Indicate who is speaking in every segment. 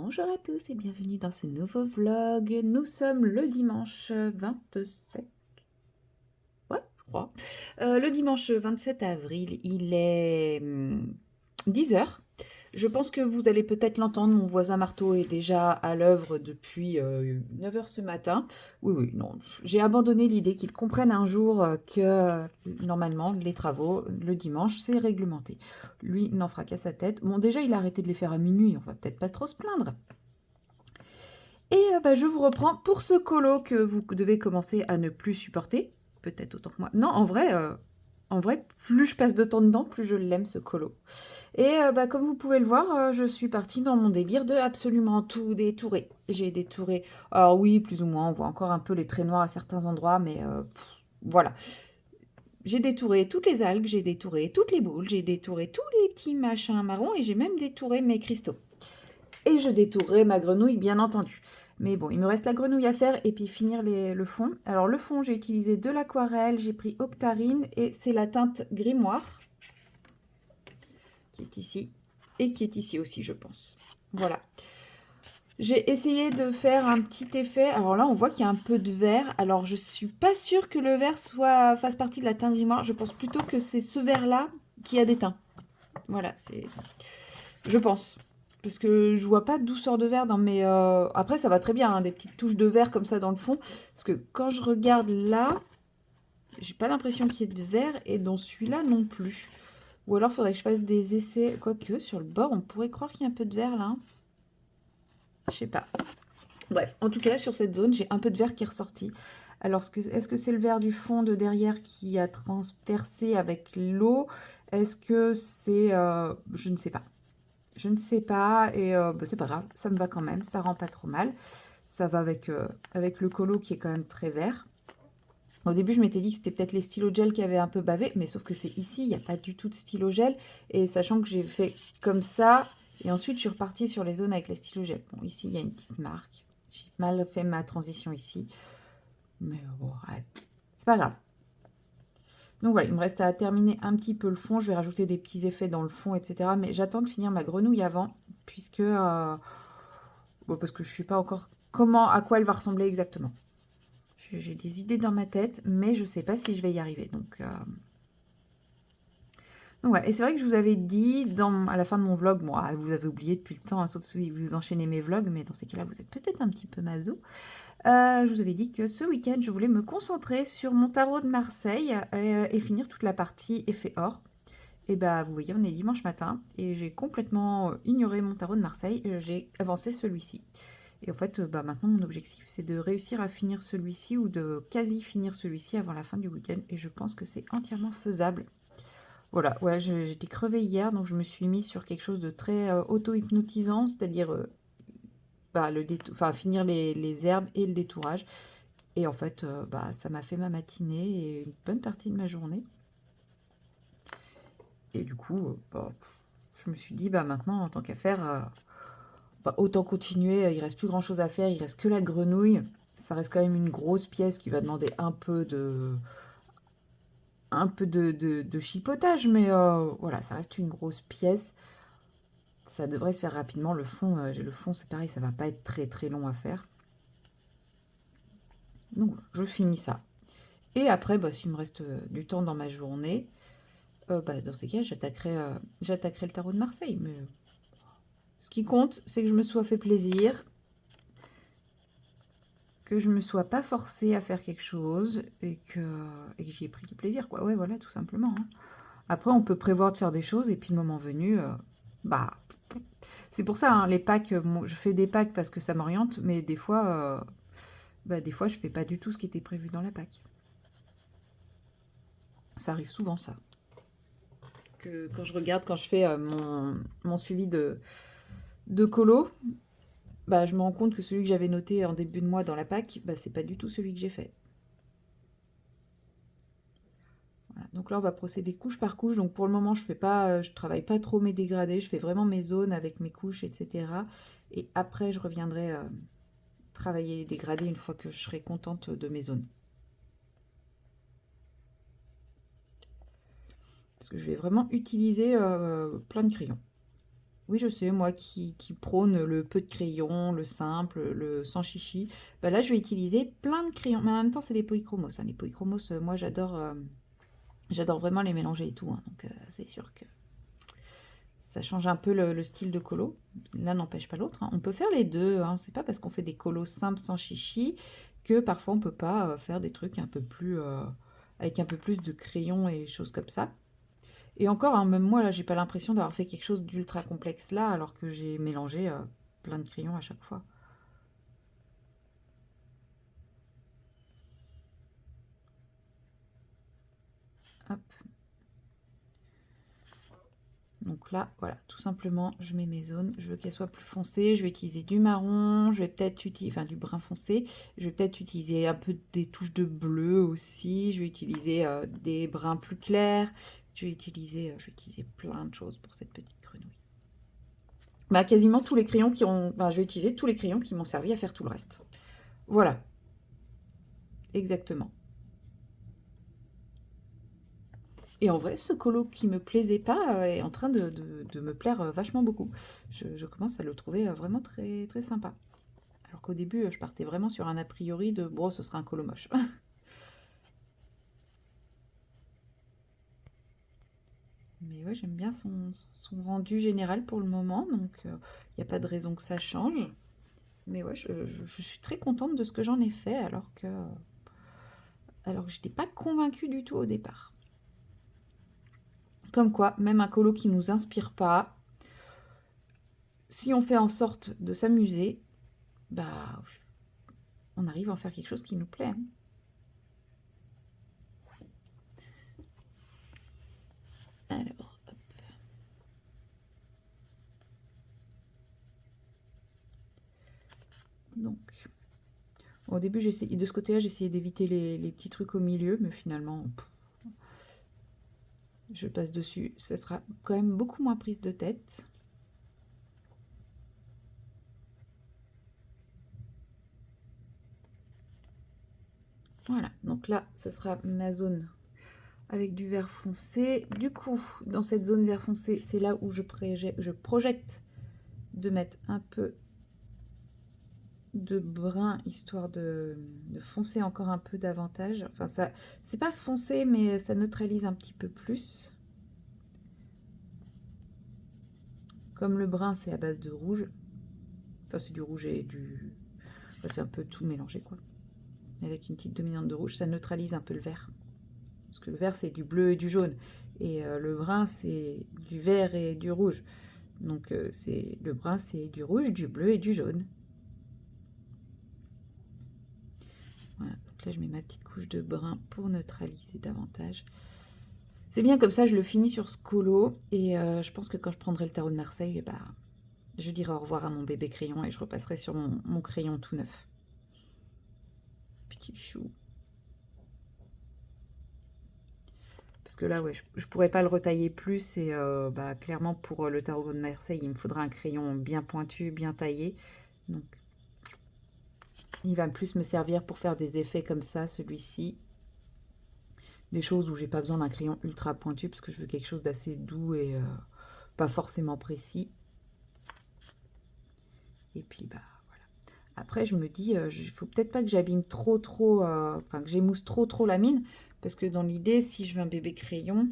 Speaker 1: Bonjour à tous et bienvenue dans ce nouveau vlog. Nous sommes le dimanche 27, ouais, je crois. Le dimanche 27 avril, il est 10 heures. Je pense que vous allez peut-être l'entendre, mon voisin marteau est déjà à l'œuvre depuis 9 heures ce matin. Oui, oui, non, j'ai abandonné l'idée qu'il comprenne un jour que normalement les travaux le dimanche c'est réglementé. Lui n'en fera qu'à sa tête. Bon, déjà il a arrêté de les faire à minuit, on va peut-être pas trop se plaindre. Et je vous reprends pour ce colo que vous devez commencer à ne plus supporter. Peut-être autant que moi. Non, en vrai, plus je passe de temps dedans, plus je l'aime ce colo. Et comme vous pouvez le voir, je suis partie dans mon délire de absolument tout détourer. J'ai détouré, alors oui, plus ou moins, on voit encore un peu les traits noirs à certains endroits, mais voilà. J'ai détouré toutes les algues, j'ai détouré toutes les boules, j'ai détouré tous les petits machins marrons et j'ai même détouré mes cristaux. Et je détourerai ma grenouille, bien entendu. Mais bon, il me reste la grenouille à faire et puis finir le fond. Alors le fond, j'ai utilisé de l'aquarelle, j'ai pris Octarine et c'est la teinte Grimoire qui est ici et qui est ici aussi, je pense. Voilà. J'ai essayé de faire un petit effet. Alors là, on voit qu'il y a un peu de vert. Alors je suis pas sûre que le vert fasse partie de la teinte Grimoire. Je pense plutôt que c'est ce vert-là qui a des teints. Voilà, c'est... Je pense. Parce que je vois pas de douceur de vert dans mes... Après, ça va très bien, hein, des petites touches de vert comme ça dans le fond. Parce que quand je regarde là, j'ai pas l'impression qu'il y ait de vert et dans celui-là non plus. Ou alors, il faudrait que je fasse des essais. Quoique, sur le bord, on pourrait croire qu'il y a un peu de vert là. Je sais pas. Bref, en tout cas, sur cette zone, j'ai un peu de vert qui est ressorti. Alors, est-ce que c'est le vert du fond de derrière qui a transpercé avec l'eau? Est-ce que c'est... je ne sais pas. Je ne sais pas, et c'est pas grave, ça me va quand même, ça rend pas trop mal. Ça va avec le colo qui est quand même très vert. Au début, je m'étais dit que c'était peut-être les stylos gel qui avaient un peu bavé, mais sauf que c'est ici, il n'y a pas du tout de stylo gel. Et sachant que j'ai fait comme ça, et ensuite je suis repartie sur les zones avec les stylos gel. Bon, ici, il y a une petite marque. J'ai mal fait ma transition ici. Mais bon, ouais, c'est pas grave. Donc voilà, il me reste à terminer un petit peu le fond. Je vais rajouter des petits effets dans le fond, etc. Mais j'attends de finir ma grenouille avant, puisque... bon, parce que je ne sais pas encore à quoi elle va ressembler exactement. J'ai des idées dans ma tête, mais je ne sais pas si je vais y arriver. Donc ouais, et c'est vrai que je vous avais dit à la fin de mon vlog, bon, vous avez oublié depuis le temps, hein, sauf si vous enchaînez mes vlogs, mais dans ces cas-là, vous êtes peut-être un petit peu maso. Je vous avais dit que ce week-end, je voulais me concentrer sur mon tarot de Marseille et finir toute la partie effet or. Et bah, vous voyez, on est dimanche matin et j'ai complètement ignoré mon tarot de Marseille. J'ai avancé celui-ci. Et en fait, maintenant, mon objectif, c'est de réussir à finir celui-ci ou de quasi finir celui-ci avant la fin du week-end. Et je pense que c'est entièrement faisable. Voilà, ouais, j'étais crevée hier, donc je me suis mis sur quelque chose de très auto-hypnotisant, c'est-à-dire finir les herbes et le détourage. Et en fait, ça m'a fait ma matinée et une bonne partie de ma journée. Et du coup, je me suis dit, maintenant, en tant qu'à faire, autant continuer. Il reste plus grand-chose à faire. Il reste que la grenouille. Ça reste quand même une grosse pièce qui va demander un peu de chipotage. Mais voilà, ça reste une grosse pièce. Ça devrait se faire rapidement. Le fond, c'est pareil, ça va pas être très très long à faire. Donc, voilà, je finis ça. Et après, s'il me reste du temps dans ma journée, dans ces cas, j'attaquerai le tarot de Marseille. Mais ce qui compte, c'est que je me sois fait plaisir, que je me sois pas forcée à faire quelque chose et que j'y ai pris du plaisir, quoi. Ouais, voilà, tout simplement, hein. Après, on peut prévoir de faire des choses et puis le moment venu, bah, c'est pour ça, hein, les packs, je fais des packs parce que ça m'oriente, mais des fois, je fais pas du tout ce qui était prévu dans la pack. Ça arrive souvent, ça. Que quand je fais mon suivi de colo, je me rends compte que celui que j'avais noté en début de mois dans la pack, c'est pas du tout celui que j'ai fait. Voilà. Donc là, on va procéder couche par couche. Donc pour le moment, je travaille pas trop mes dégradés. Je fais vraiment mes zones avec mes couches, etc. Et après, je reviendrai travailler les dégradés une fois que je serai contente de mes zones. Parce que je vais vraiment utiliser plein de crayons. Oui, je sais, moi qui prône le peu de crayon, le simple, le sans chichi, bah là je vais utiliser plein de crayons. Mais en même temps, c'est les polychromos, hein. Les polychromos, moi j'adore vraiment les mélanger et tout, hein. Donc c'est sûr que ça change un peu le style de colo. L'un n'empêche pas l'autre, hein. On peut faire les deux, hein. C'est pas parce qu'on fait des colos simples sans chichi que parfois on peut pas faire des trucs un peu plus avec un peu plus de crayons et choses comme ça. Et encore, hein, même moi là, j'ai pas l'impression d'avoir fait quelque chose d'ultra complexe là, alors que j'ai mélangé plein de crayons à chaque fois. Hop. Donc là, voilà, tout simplement, je mets mes zones. Je veux qu'elles soient plus foncées. Je vais utiliser du marron. Je vais peut-être utiliser, enfin du brun foncé. Je vais peut-être utiliser un peu des touches de bleu aussi. Je vais utiliser des bruns plus clairs. Je vais utiliser plein de choses pour cette petite grenouille. Bah, quasiment tous les crayons qui ont. Bah, je vais utiliser tous les crayons qui m'ont servi à faire tout le reste. Voilà, exactement. Et en vrai, ce colo qui me plaisait pas est en train de me plaire vachement beaucoup. Je commence à le trouver vraiment très, très sympa. Alors qu'au début, je partais vraiment sur un a priori de bon, ce sera un colo moche. Mais ouais, j'aime bien son rendu général pour le moment, donc il n'y a pas de raison que ça change. Mais ouais, je suis très contente de ce que j'en ai fait, alors que je n'étais pas convaincue du tout au départ. Comme quoi, même un colo qui nous inspire pas, si on fait en sorte de s'amuser, bah, on arrive à en faire quelque chose qui nous plaît, hein. Alors, donc, au début, de ce côté-là, j'essayais d'éviter les petits trucs au milieu, mais finalement, je passe dessus. Ça sera quand même beaucoup moins prise de tête. Voilà, donc là, ça sera ma zone avec du vert foncé. Du coup, dans cette zone vert foncé, c'est là où je projette de mettre un peu de brun, histoire de foncer encore un peu davantage. Enfin, ça, c'est pas foncé, mais ça neutralise un petit peu plus. Comme le brun, c'est à base de rouge. Enfin, c'est du rouge et du... Enfin, c'est un peu tout mélangé, quoi. Avec une petite dominante de rouge, ça neutralise un peu le vert. Parce que le vert, c'est du bleu et du jaune. Et le brun, c'est du vert et du rouge. Donc, le brun, c'est du rouge, du bleu et du jaune. Voilà, donc là, je mets ma petite couche de brun pour neutraliser davantage. C'est bien, comme ça, je le finis sur ce colo. Et je pense que quand je prendrai le tarot de Marseille, bah, je dirai au revoir à mon bébé crayon et je repasserai sur mon crayon tout neuf. Petit chou. Parce que là, ouais, je pourrais pas le retailler plus. Et bah, clairement, pour le tarot de Marseille, il me faudra un crayon bien pointu, bien taillé. Donc, il va plus me servir pour faire des effets comme ça, celui-ci. Des choses où j'ai pas besoin d'un crayon ultra pointu, parce que je veux quelque chose d'assez doux et pas forcément précis. Et puis, bah, voilà. Après, je me dis, il faut peut-être pas que j'abîme trop, enfin, que j'émousse trop la mine. Parce que dans l'idée, si je veux un bébé crayon,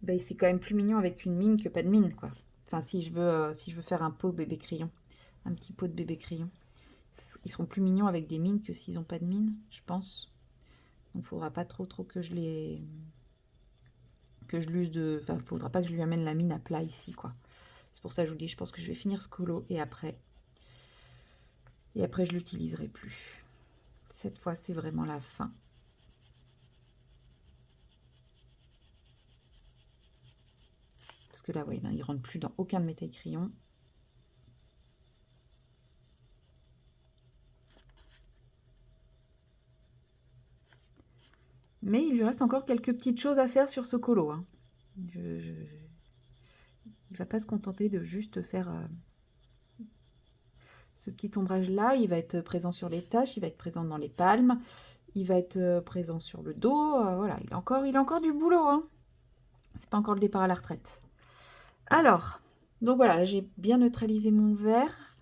Speaker 1: bah, c'est quand même plus mignon avec une mine que pas de mine, quoi. Enfin, si je veux faire un pot bébé crayon, un petit pot de bébé crayon. Ils seront plus mignons avec des mines que s'ils n'ont pas de mine, je pense. Donc, il faudra pas trop que je l'use de... Enfin, il faudra pas que je lui amène la mine à plat ici, quoi. C'est pour ça que je vous dis, je pense que je vais finir ce colo et après je l'utiliserai plus. Cette fois, c'est vraiment la fin. Parce que là, ouais, non, il rentre plus dans aucun de mes tailles crayons. Mais il lui reste encore quelques petites choses à faire sur ce colo, hein. Il va pas se contenter de juste faire ce petit ombrage là. Il va être présent sur les taches, il va être présent dans les palmes, il va être présent sur le dos. Voilà, il a encore du boulot, hein. C'est pas encore le départ à la retraite. Alors, Donc voilà, j'ai bien neutralisé mon vert.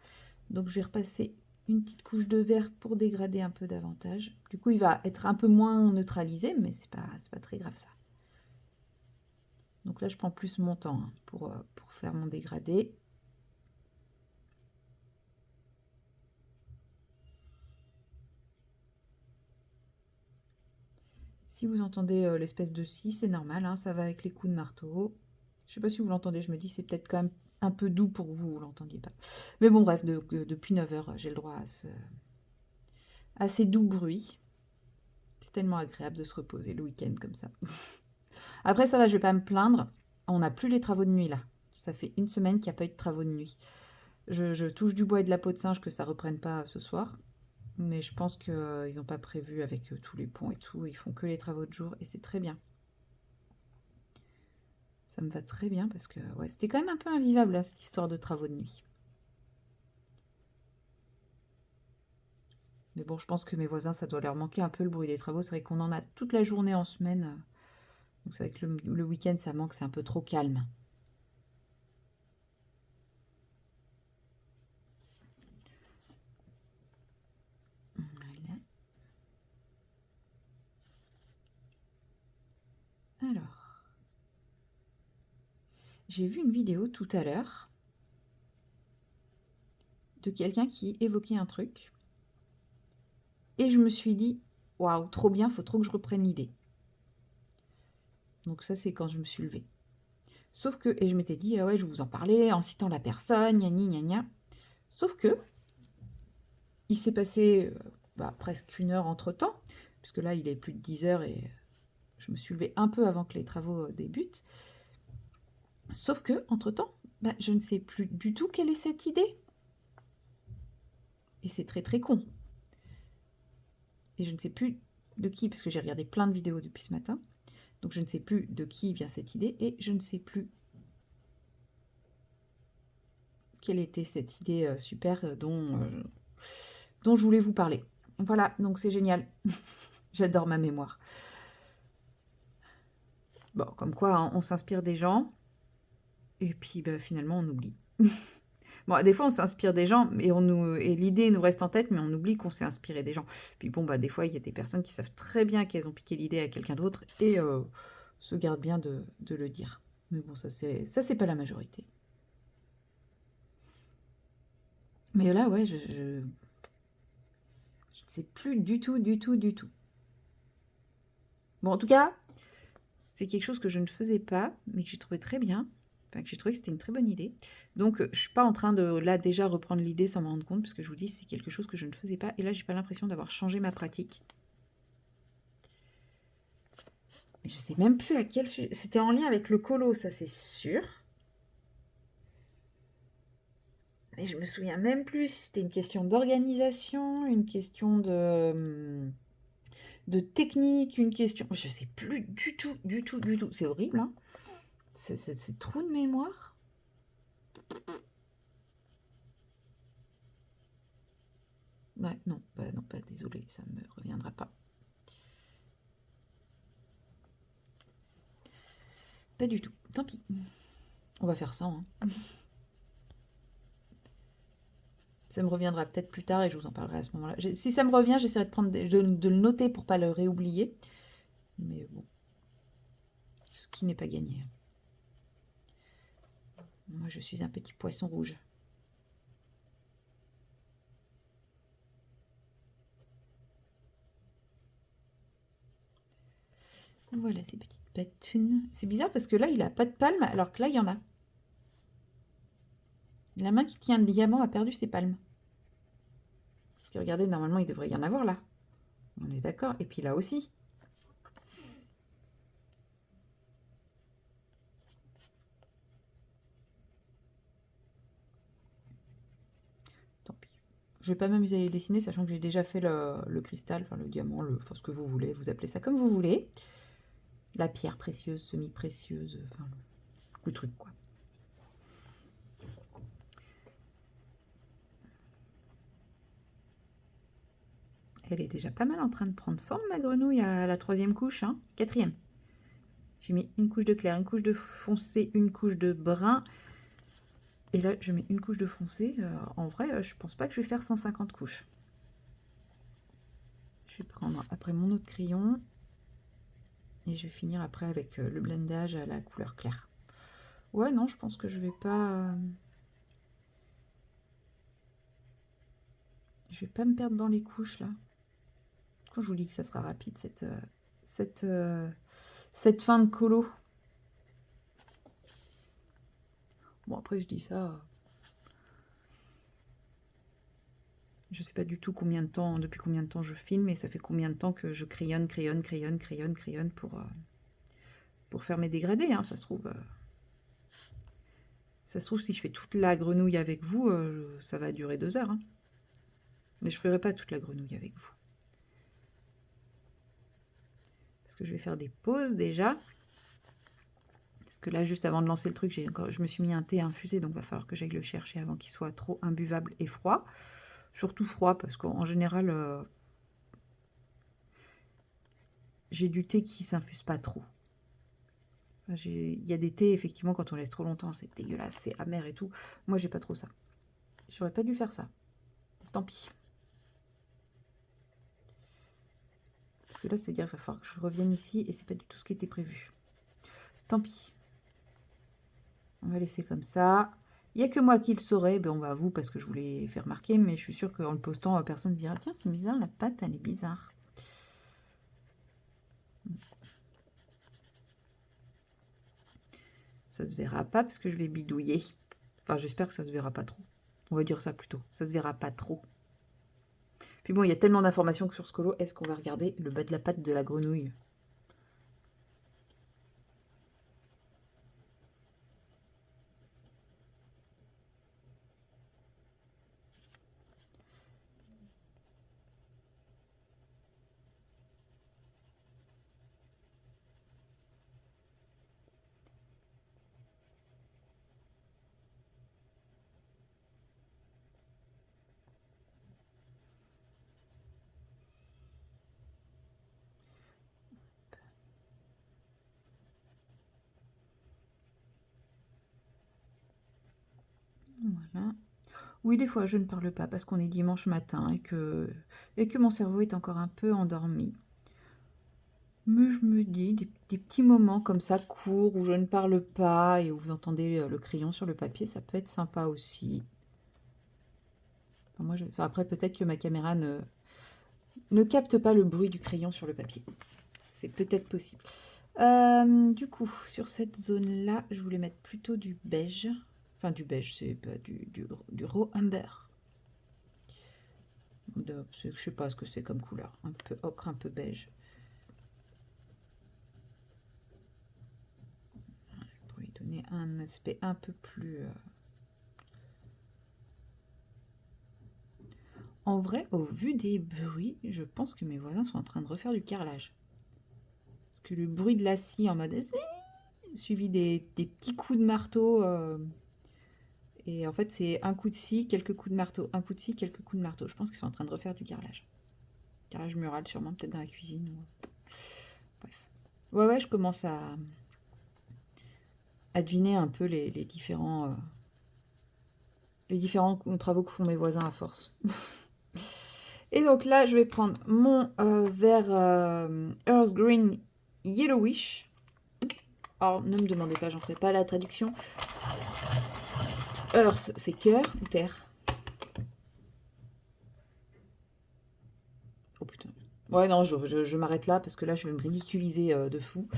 Speaker 1: Donc je vais repasser une petite couche de vert pour dégrader un peu davantage. Du coup, il va être un peu moins neutralisé, mais c'est pas très grave ça. Donc là, je prends plus mon temps hein, pour faire mon dégradé. Si vous entendez l'espèce de scie, c'est normal, hein, ça va avec les coups de marteau. Je sais pas si vous l'entendez, je me dis c'est peut-être quand même un peu doux pour que vous l'entendiez pas. Mais bon, bref, depuis 9 heures, j'ai le droit à ces doux bruits. C'est tellement agréable de se reposer le week-end comme ça. Après, ça va, je vais pas me plaindre. On n'a plus les travaux de nuit là. Ça fait une semaine qu'il n'y a pas eu de travaux de nuit. Je touche du bois et de la peau de singe que ça reprenne pas ce soir. Mais je pense qu'ils n'ont pas prévu avec tous les ponts et tout. Ils font que les travaux de jour et c'est très bien. Ça me va très bien parce que ouais, c'était quand même un peu invivable là, cette histoire de travaux de nuit. Mais bon, je pense que mes voisins, ça doit leur manquer un peu le bruit des travaux. C'est vrai qu'on en a toute la journée en semaine. Donc c'est vrai que le week-end, ça manque, c'est un peu trop calme. Voilà. Alors, j'ai vu une vidéo tout à l'heure de quelqu'un qui évoquait un truc. Et je me suis dit, waouh, trop bien, faut trop que je reprenne l'idée. Donc ça, c'est quand je me suis levée. Sauf que, et je m'étais dit, ah ouais, je vais vous en parler en citant la personne, gna gna gna. Sauf que, il s'est passé presque une heure entre-temps, puisque là, il est plus de 10 heures et je me suis levée un peu avant que les travaux débutent. Sauf que, entre-temps, je ne sais plus du tout quelle est cette idée. Et c'est très très con. Et je ne sais plus de qui, parce que j'ai regardé plein de vidéos depuis ce matin, donc je ne sais plus de qui vient cette idée, et je ne sais plus quelle était cette idée super dont je voulais vous parler. Voilà, donc c'est génial. J'adore ma mémoire. Bon, comme quoi, hein, on s'inspire des gens, et puis finalement, on oublie. Bon, des fois, on s'inspire des gens, et l'idée nous reste en tête, mais on oublie qu'on s'est inspiré des gens. Puis bon, des fois, il y a des personnes qui savent très bien qu'elles ont piqué l'idée à quelqu'un d'autre, et se gardent bien de le dire. Mais bon, ça, c'est pas la majorité. Mais là, ouais, je ne sais plus du tout, du tout, du tout. Bon, en tout cas, c'est quelque chose que je ne faisais pas, mais que j'ai trouvé très bien. Enfin, que j'ai trouvé que c'était une très bonne idée. Donc, je ne suis pas en train de, là, déjà reprendre l'idée sans m'en rendre compte, parce que je vous dis, c'est quelque chose que je ne faisais pas. Et là, j'ai pas l'impression d'avoir changé ma pratique. Mais je sais même plus à quel sujet. C'était en lien avec le colo, ça, c'est sûr. Et je me souviens même plus si c'était une question d'organisation, une question de technique, une question... Je sais plus du tout, du tout, du tout. C'est horrible, hein. C'est trop de mémoire. Ouais, non, non, désolé, ça ne me reviendra pas. Pas du tout, tant pis. On va faire ça, hein. Ça me reviendra peut-être plus tard et je vous en parlerai à ce moment-là. Si ça me revient, j'essaierai de le noter pour pas le réoublier. Mais bon, ce qui n'est pas gagné. Moi, je suis un petit poisson rouge. Voilà ces petites patounes. C'est bizarre parce que là, il a pas de palme, alors que là, il y en a. La main qui tient le diamant a perdu ses palmes. Parce que regardez, normalement, il devrait y en avoir là. On est d'accord. Et puis là aussi. Tant pis. Je vais pas m'amuser à les dessiner, sachant que j'ai déjà fait le cristal, enfin le diamant, enfin ce que vous voulez, vous appelez ça comme vous voulez. La pierre précieuse, semi-précieuse, enfin le truc quoi. Elle est déjà pas mal en train de prendre forme, ma grenouille, à la 3e couche, hein. 4e. J'ai mis une couche de clair, une couche de foncé, une couche de brun. Et là, je mets une couche de foncé. En vrai, je pense pas que je vais faire 150 couches. Je vais prendre après mon autre crayon. Et je vais finir après avec le blendage à la couleur claire. Ouais, non, je pense que je vais pas... je vais pas me perdre dans les couches, là. Quand je vous dis que ça sera rapide, cette, cette fin de colo. Bon, après, je dis ça... je sais pas du tout combien de temps, depuis combien de temps je filme, et ça fait combien de temps que je crayonne pour faire mes dégradés, hein, ça se trouve... ça se trouve, si je fais toute la grenouille avec vous, ça va durer 2 heures. Hein. Mais je ne ferai pas toute la grenouille avec vous. Parce que je vais faire des pauses déjà. Parce que là, juste avant de lancer le truc, je me suis mis un thé infusé, donc il va falloir que j'aille le chercher avant qu'il soit trop imbuvable et froid. Surtout froid, parce qu'en général, j'ai du thé qui ne s'infuse pas trop. Il y a des thés, effectivement, quand on laisse trop longtemps, c'est dégueulasse, c'est amer et tout. Moi, j'ai pas trop ça. J'aurais pas dû faire ça. Tant pis. Parce que là, c'est-à-dire qu'il va falloir que je revienne ici et c'est pas du tout ce qui était prévu. Tant pis. On va laisser comme ça. Il n'y a que moi qui le saurais. Ben, on va à vous parce que je voulais faire remarquer, mais je suis sûre qu'en le postant, personne ne dira tiens, c'est bizarre, la pâte, elle est bizarre. Ça se verra pas parce que je vais bidouiller. Enfin, j'espère que ça se verra pas trop. On va dire ça plutôt. Ça se verra pas trop. Puis bon, il y a tellement d'informations que sur ce colo, est-ce qu'on va regarder le bas de la pâte de la grenouille? Voilà. Oui, des fois, je ne parle pas parce qu'on est dimanche matin et que mon cerveau est encore un peu endormi. Mais je me dis, des petits moments comme ça, courts, où je ne parle pas et où vous entendez le crayon sur le papier, ça peut être sympa aussi. Enfin, enfin, après, peut-être que ma caméra ne capte pas le bruit du crayon sur le papier. C'est peut-être possible. Du coup, sur cette zone-là, je voulais mettre plutôt du beige. Enfin, du beige, c'est pas du raw amber. Je sais pas ce que c'est comme couleur. Un peu ocre, un peu beige. Pour lui donner un aspect un peu plus... En vrai, au vu des bruits, je pense que mes voisins sont en train de refaire du carrelage. Parce que le bruit de la scie en mode... suivi des petits coups de marteau... et en fait, c'est un coup de scie, quelques coups de marteau. Un coup de scie, quelques coups de marteau. Je pense qu'ils sont en train de refaire du carrelage. Carrelage mural, sûrement, peut-être dans la cuisine. Bref. Ouais, je commence à deviner un peu les différents travaux que font mes voisins à force. Et donc là, je vais prendre mon verre Earth Green Yellowish. Alors, ne me demandez pas, j'en ferai pas la traduction. Earth, c'est cœur ou terre? Oh putain. Ouais, non, je m'arrête là parce que là, je vais me ridiculiser de fou.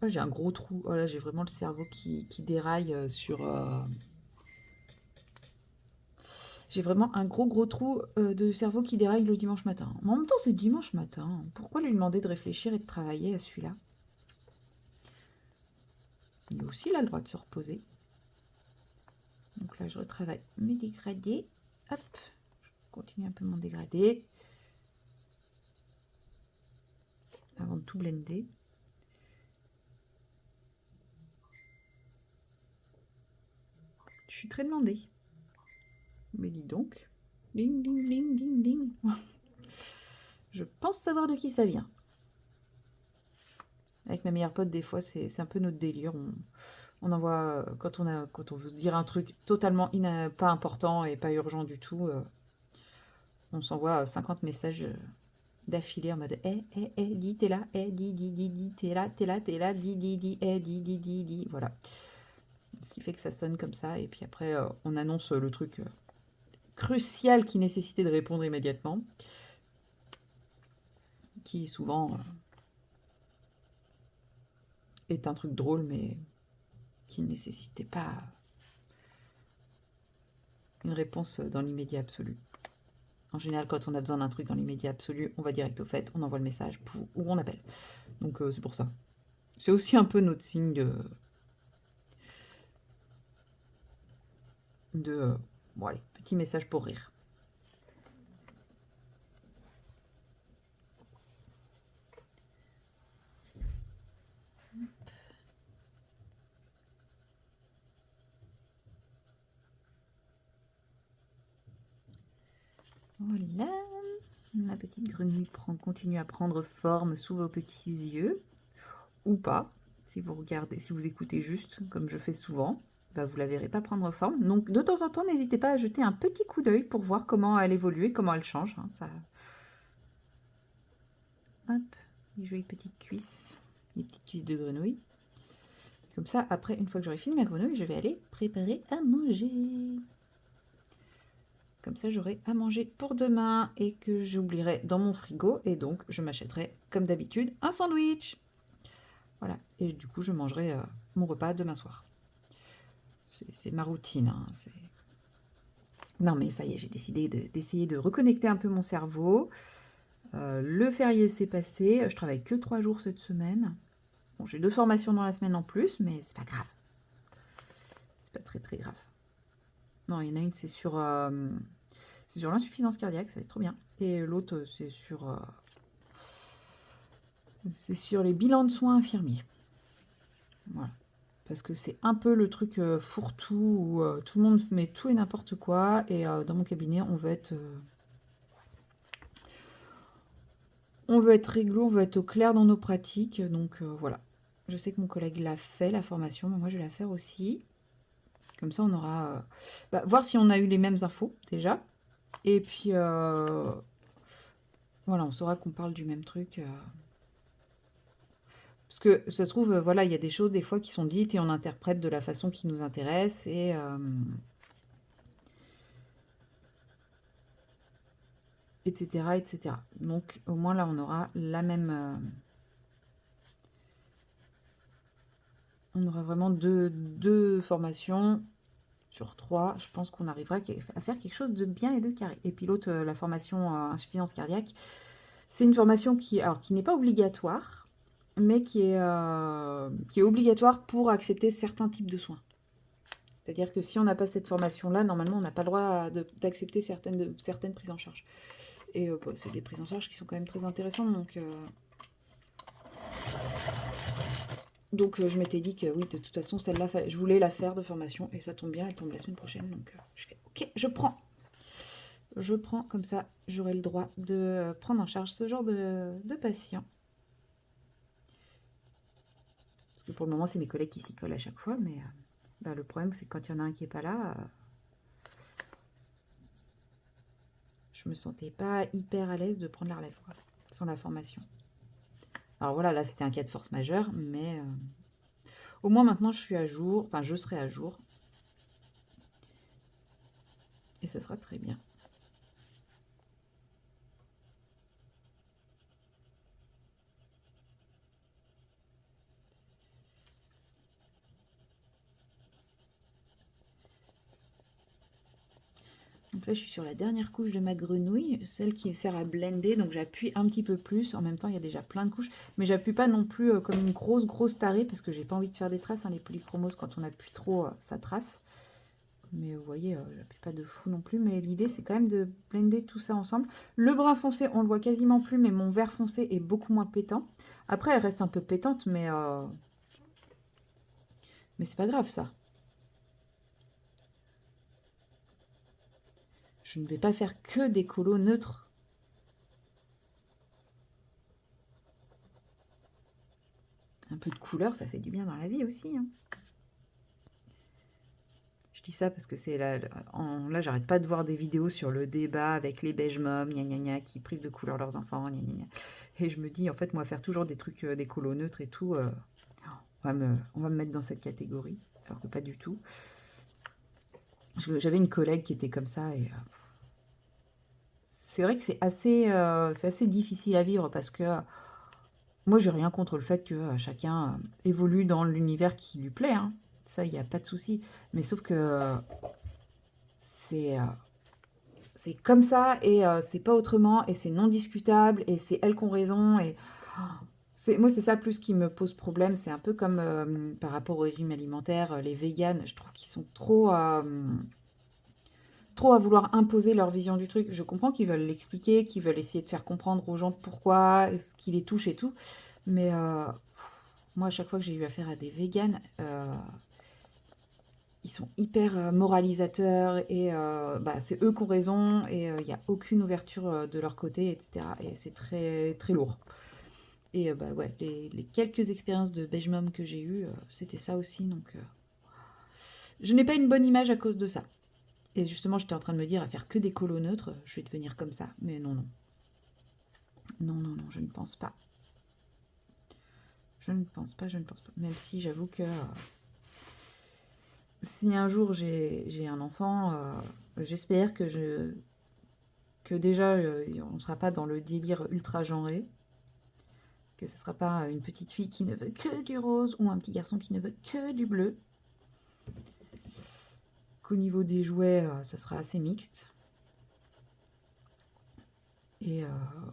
Speaker 1: Oh, j'ai un gros trou. Oh là, j'ai vraiment le cerveau qui déraille sur... J'ai vraiment un gros trou de cerveau qui déraille le dimanche matin. Mais en même temps, c'est dimanche matin. Pourquoi lui demander de réfléchir et de travailler à celui-là? Il a aussi là, le droit de se reposer. Donc là, je retravaille mes dégradés. Hop, je continue un peu mon dégradé. Avant de tout blender. Je suis très demandée. Mais dis donc. Ding, ding, ding, ding, ding. Je pense savoir de qui ça vient. Avec ma meilleure pote, des fois, c'est un peu notre délire. On envoie, quand on veut dire un truc totalement pas important et pas urgent du tout, on s'envoie 50 messages d'affilée en mode dis, t'es là, dis, t'es là, dis, dis. Voilà. Ce qui fait que ça sonne comme ça. Et puis après, on annonce le truc crucial qui nécessitait de répondre immédiatement. Qui souvent est un truc drôle, mais qui ne nécessitait pas une réponse dans l'immédiat absolu. En général, quand on a besoin d'un truc dans l'immédiat absolu, on va direct au fait, on envoie le message ou on appelle. Donc c'est pour ça. C'est aussi un peu notre signe de bon allez, petit message pour rire. Voilà. La petite grenouille continue à prendre forme sous vos petits yeux. Ou pas. Si vous regardez, si vous écoutez juste, comme je fais souvent, bah, vous la verrez pas prendre forme. Donc de temps en temps, n'hésitez pas à jeter un petit coup d'œil pour voir comment elle évolue, comment elle change. Hein, ça... Hop, des jolies petites cuisses. Des petites cuisses de grenouille. Comme ça, après, une fois que j'aurai fini ma grenouille, je vais aller préparer à manger. Comme ça, j'aurai à manger pour demain et que j'oublierai dans mon frigo. Et donc, je m'achèterai, comme d'habitude, un sandwich. Voilà. Et du coup, je mangerai mon repas demain soir. C'est ma routine. Hein. Non, mais ça y est, j'ai décidé d'essayer de reconnecter un peu mon cerveau. Le férié s'est passé. Je travaille que 3 jours cette semaine. Bon, j'ai 2 formations dans la semaine en plus, mais c'est pas grave. C'est pas très très grave. Non, il y en a une, c'est sur l'insuffisance cardiaque, ça va être trop bien. Et l'autre, c'est sur les bilans de soins infirmiers. Voilà. Parce que c'est un peu le truc fourre-tout où tout le monde met tout et n'importe quoi. Et dans mon cabinet, on veut être réglo, on veut être au clair dans nos pratiques. Donc voilà. Je sais que mon collègue l'a fait, la formation, mais moi je vais la faire aussi. Comme ça, on aura... voir si on a eu les mêmes infos déjà. Et puis, voilà, on saura qu'on parle du même truc. Parce que ça se trouve, voilà, il y a des choses des fois qui sont dites et on interprète de la façon qui nous intéresse. Et... etc., etc. Donc, au moins, là, on aura la même... on aura vraiment deux formations sur 3. Je pense qu'on arrivera à faire quelque chose de bien et de carré. Et puis l'autre, la formation insuffisance cardiaque, c'est une formation qui n'est pas obligatoire, mais qui est obligatoire pour accepter certains types de soins. C'est-à-dire que si on n'a pas cette formation-là, normalement, on n'a pas le droit d'accepter certaines prises en charge. Et c'est des prises en charge qui sont quand même très intéressantes. Donc je m'étais dit que oui, de toute façon, celle-là, je voulais la faire de formation. Et ça tombe bien, elle tombe la semaine prochaine. Donc je fais ok, je prends. Je prends, comme ça, j'aurai le droit de prendre en charge ce genre de patient. Parce que pour le moment, c'est mes collègues qui s'y collent à chaque fois. Mais le problème, c'est que quand il y en a un qui n'est pas là... je me sentais pas hyper à l'aise de prendre la relève, quoi, sans la formation. Alors voilà, là c'était un cas de force majeure, mais au moins maintenant je suis à jour, enfin je serai à jour. Et ça sera très bien. Donc là je suis sur la dernière couche de ma grenouille, celle qui sert à blender, donc j'appuie un petit peu plus. En même temps il y a déjà plein de couches, mais j'appuie pas non plus comme une grosse tarée, parce que j'ai pas envie de faire des traces, hein, les polychromoses quand on appuie trop ça trace. Mais vous voyez, j'appuie pas de fou non plus, mais l'idée c'est quand même de blender tout ça ensemble. Le brun foncé, on le voit quasiment plus, mais mon vert foncé est beaucoup moins pétant. Après elle reste un peu pétante, mais c'est pas grave ça. Je ne vais pas faire que des colos neutres. peu de couleur, ça fait du bien dans la vie aussi, hein. Je dis ça parce que c'est là, là j'arrête pas de voir des vidéos sur le débat avec les beige moms, gna gna gna, qui privent de couleur leurs enfants, gna gna gna. Et je me dis, en fait, moi, faire toujours des trucs, des colos neutres et tout, on va me mettre dans cette catégorie, alors que pas du tout. J'avais une collègue qui était comme ça, et c'est vrai que c'est assez difficile à vivre parce que moi, j'ai rien contre le fait que chacun évolue dans l'univers qui lui plaît, hein. Ça, il n'y a pas de souci. Mais sauf que c'est c'est comme ça et c'est pas autrement et c'est non discutable et c'est elles qui ont raison et moi c'est ça plus qui me pose problème. C'est un peu comme par rapport au régime alimentaire, les véganes, je trouve qu'ils sont trop à vouloir imposer leur vision du truc. Je comprends qu'ils veulent l'expliquer, qu'ils veulent essayer de faire comprendre aux gens pourquoi, ce qui les touche et tout, mais moi à chaque fois que j'ai eu affaire à des véganes, ils sont hyper moralisateurs et bah, c'est eux qui ont raison et il n'y a aucune ouverture de leur côté, etc. Et c'est très, très lourd. Et bah ouais, les quelques expériences de beige mom que j'ai eues, c'était ça aussi. Donc je n'ai pas une bonne image à cause de ça. Et justement, j'étais en train de me dire à faire que des colos neutres, je vais devenir comme ça. Mais non, non. Non, non, non, je ne pense pas. Je ne pense pas, je ne pense pas. Même si j'avoue que si un jour j'ai un enfant, j'espère que déjà on ne sera pas dans le délire ultra genré, que ce ne sera pas une petite fille qui ne veut que du rose ou un petit garçon qui ne veut que du bleu. Qu'au niveau des jouets, ça sera assez mixte. Et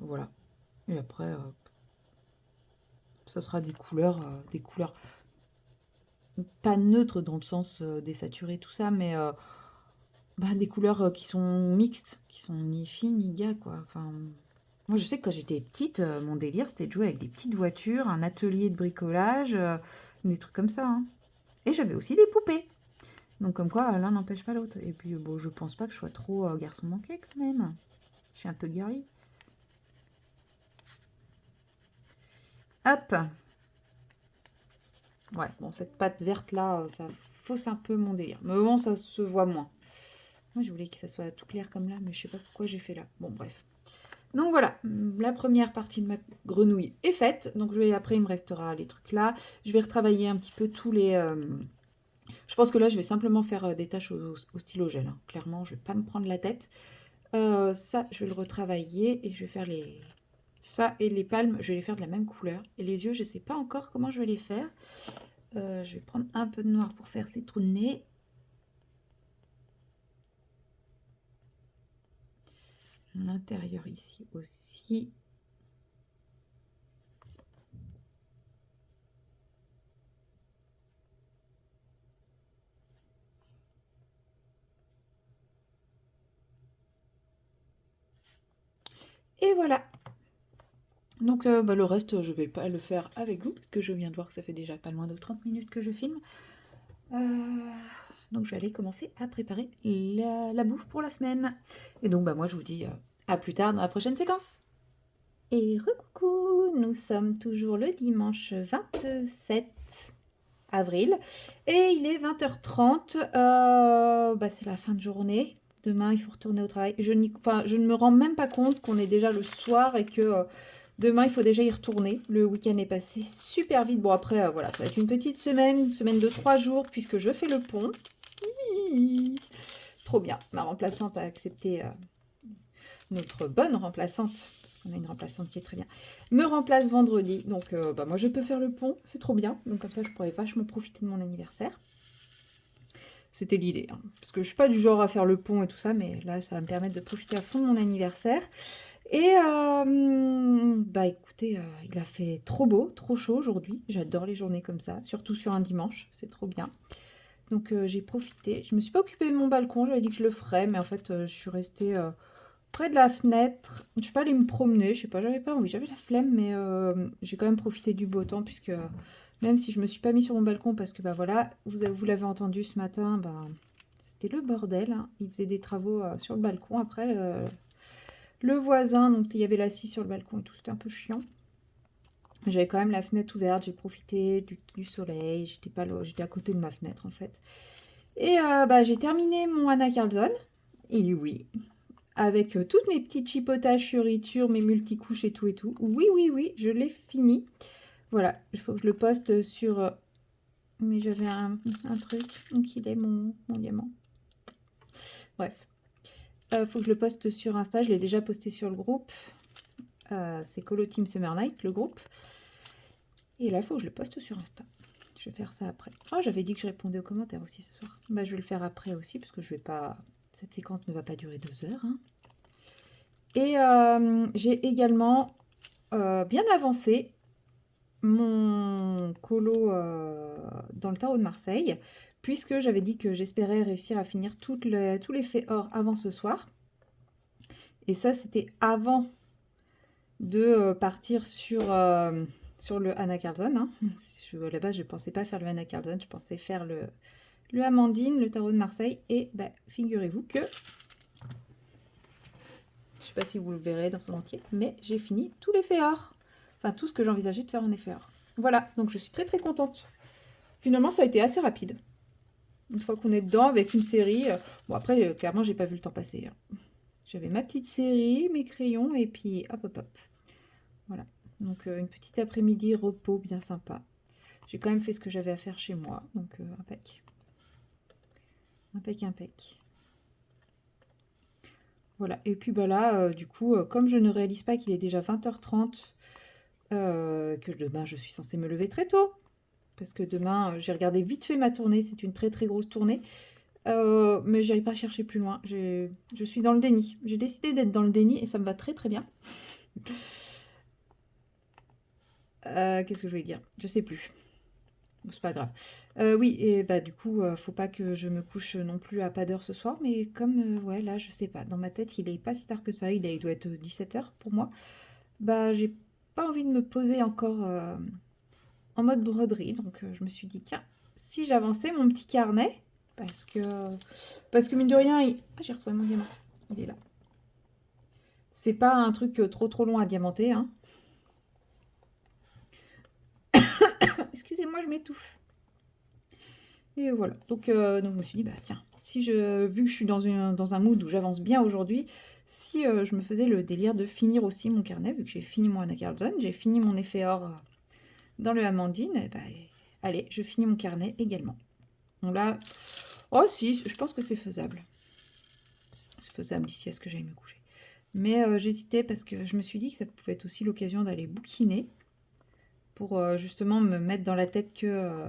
Speaker 1: voilà. Et après, ça sera des couleurs pas neutres dans le sens désaturé, tout ça, mais bah, des couleurs qui sont mixtes, qui sont ni filles ni gars, quoi. Enfin, moi, je sais que quand j'étais petite, mon délire, c'était de jouer avec des petites voitures, un atelier de bricolage, des trucs comme ça, hein. Et j'avais aussi des poupées. Donc, comme quoi, l'un n'empêche pas l'autre. Et puis, bon, je pense pas que je sois trop garçon manqué, quand même. Je suis un peu girly. Hop! Ouais, bon, cette pâte verte-là, ça fausse un peu mon délire. Mais bon, ça se voit moins. Moi, je voulais que ça soit tout clair comme là, mais je sais pas pourquoi j'ai fait là. Bon, bref. Donc voilà, la première partie de ma grenouille est faite. Donc après, il me restera les trucs là. Je vais retravailler un petit peu tous les... Je pense que là, je vais simplement faire des tâches au stylo gel, hein. Clairement, je vais pas me prendre la tête. Ça, je vais le retravailler et je vais faire les... Ça et les palmes, je vais les faire de la même couleur. Et les yeux, je sais pas encore comment je vais les faire. Je vais prendre un peu de noir pour faire ces trous de nez. L'intérieur ici aussi. Et voilà. Donc bah, le reste, je vais pas le faire avec vous parce que je viens de voir que ça fait déjà pas loin de 30 minutes que je filme. Donc je vais aller commencer à préparer la bouffe pour la semaine. Et donc bah, moi je vous dis à plus tard dans la prochaine séquence. Et recoucou, nous sommes toujours le dimanche 27 avril et il est 20h30. Bah, c'est la fin de journée. Demain, il faut retourner au travail. Je ne me rends même pas compte qu'on est déjà le soir et que demain, il faut déjà y retourner. Le week-end est passé super vite. Bon, après, voilà, ça va être une petite semaine, une semaine de 3 jours, puisque je fais le pont. Hihi. Trop bien. Ma remplaçante a accepté, notre bonne remplaçante, on a une remplaçante qui est très bien, me remplace vendredi. Donc, bah, moi, je peux faire le pont. C'est trop bien. Donc, comme ça, je pourrais vachement profiter de mon anniversaire. C'était l'idée, hein. Parce que je suis pas du genre à faire le pont et tout ça, mais là, ça va me permettre de profiter à fond de mon anniversaire. Et bah écoutez, il a fait trop beau, trop chaud aujourd'hui. J'adore les journées comme ça, surtout sur un dimanche, c'est trop bien. Donc j'ai profité. Je me suis pas occupée de mon balcon, j'avais dit que je le ferais, mais en fait je suis restée près de la fenêtre. Je suis pas allée me promener, je sais pas, j'avais pas envie, j'avais la flemme, mais j'ai quand même profité du beau temps puisque même si je me suis pas mis sur mon balcon parce que bah voilà, vous l'avez entendu ce matin, bah c'était le bordel, hein. Il faisait des travaux sur le balcon après. Le voisin, donc il y avait la scie sur le balcon et tout, c'était un peu chiant. J'avais quand même la fenêtre ouverte, j'ai profité du soleil, j'étais pas là, j'étais à côté de ma fenêtre en fait. Et j'ai terminé mon Anna Carlson. Et oui, avec toutes mes petites chipotages, fioritures, mes multicouches et tout et tout. Oui, oui, oui, je l'ai fini. Voilà, il faut que je le poste sur... mais j'avais un truc, donc il est mon diamant. Bref, faut que je le poste sur Insta, je l'ai déjà posté sur le groupe. C'est Colo Team Summer Night, le groupe. Et là, il faut que je le poste sur Insta. Je vais faire ça après. Oh, j'avais dit que je répondais aux commentaires aussi ce soir. Bah, je vais le faire après aussi, parce que je vais pas... Cette séquence ne va pas durer 2 heures. Hein. Et j'ai également bien avancé mon colo dans le tarot de Marseille, puisque j'avais dit que j'espérais réussir à finir tous les faits or avant ce soir. Et ça, c'était avant de partir sur le Anna Carlson. Hein. À la base, je ne pensais pas faire le Anna Carlson, je pensais faire le Amandine, le tarot de Marseille. Et figurez-vous que, je ne sais pas si vous le verrez dans son entier, mais j'ai fini tous les faits or. Enfin, tout ce que j'envisageais de faire en effet or. Voilà, donc je suis très très contente. Finalement, ça a été assez rapide. Une fois qu'on est dedans avec une série. Bon, après, clairement, j'ai pas vu le temps passer. Hein. J'avais ma petite série, mes crayons, et puis hop, hop, hop. Voilà. Donc, une petite après-midi repos bien sympa. J'ai quand même fait ce que j'avais à faire chez moi. Donc, impec. Impec, impec. Voilà. Et puis, là, du coup, comme je ne réalise pas qu'il est déjà 20h30, que demain, je suis censée me lever très tôt. Parce que demain, j'ai regardé vite fait ma tournée. C'est une très, très grosse tournée. Mais j'arrive pas à chercher plus loin. Je suis dans le déni. J'ai décidé d'être dans le déni et ça me va très très bien. Qu'est-ce que je voulais dire? Je sais plus. C'est pas grave. Oui, et du coup, faut pas que je me couche non plus à pas d'heure ce soir. Mais comme, ouais, là, je sais pas. Dans ma tête, il est pas si tard que ça. Il doit être 17h pour moi. J'ai pas envie de me poser encore en mode broderie. Donc, je me suis dit, tiens, si j'avançais mon petit carnet, parce que mine de rien, ah, j'ai retrouvé mon diamant. Il est là. C'est pas un truc trop trop long à diamanter. Hein. Excusez-moi, je m'étouffe. Et voilà. Donc, je me suis dit, tiens, vu que je suis dans un mood où j'avance bien aujourd'hui, si je me faisais le délire de finir aussi mon carnet, vu que j'ai fini mon Anna Carlson, j'ai fini mon effet or dans le Amandine, et allez, je finis mon carnet également. Donc là, oh si, je pense que c'est faisable. C'est faisable ici, à ce que j'aille me coucher. Mais j'hésitais parce que je me suis dit que ça pouvait être aussi l'occasion d'aller bouquiner pour justement me mettre dans la tête que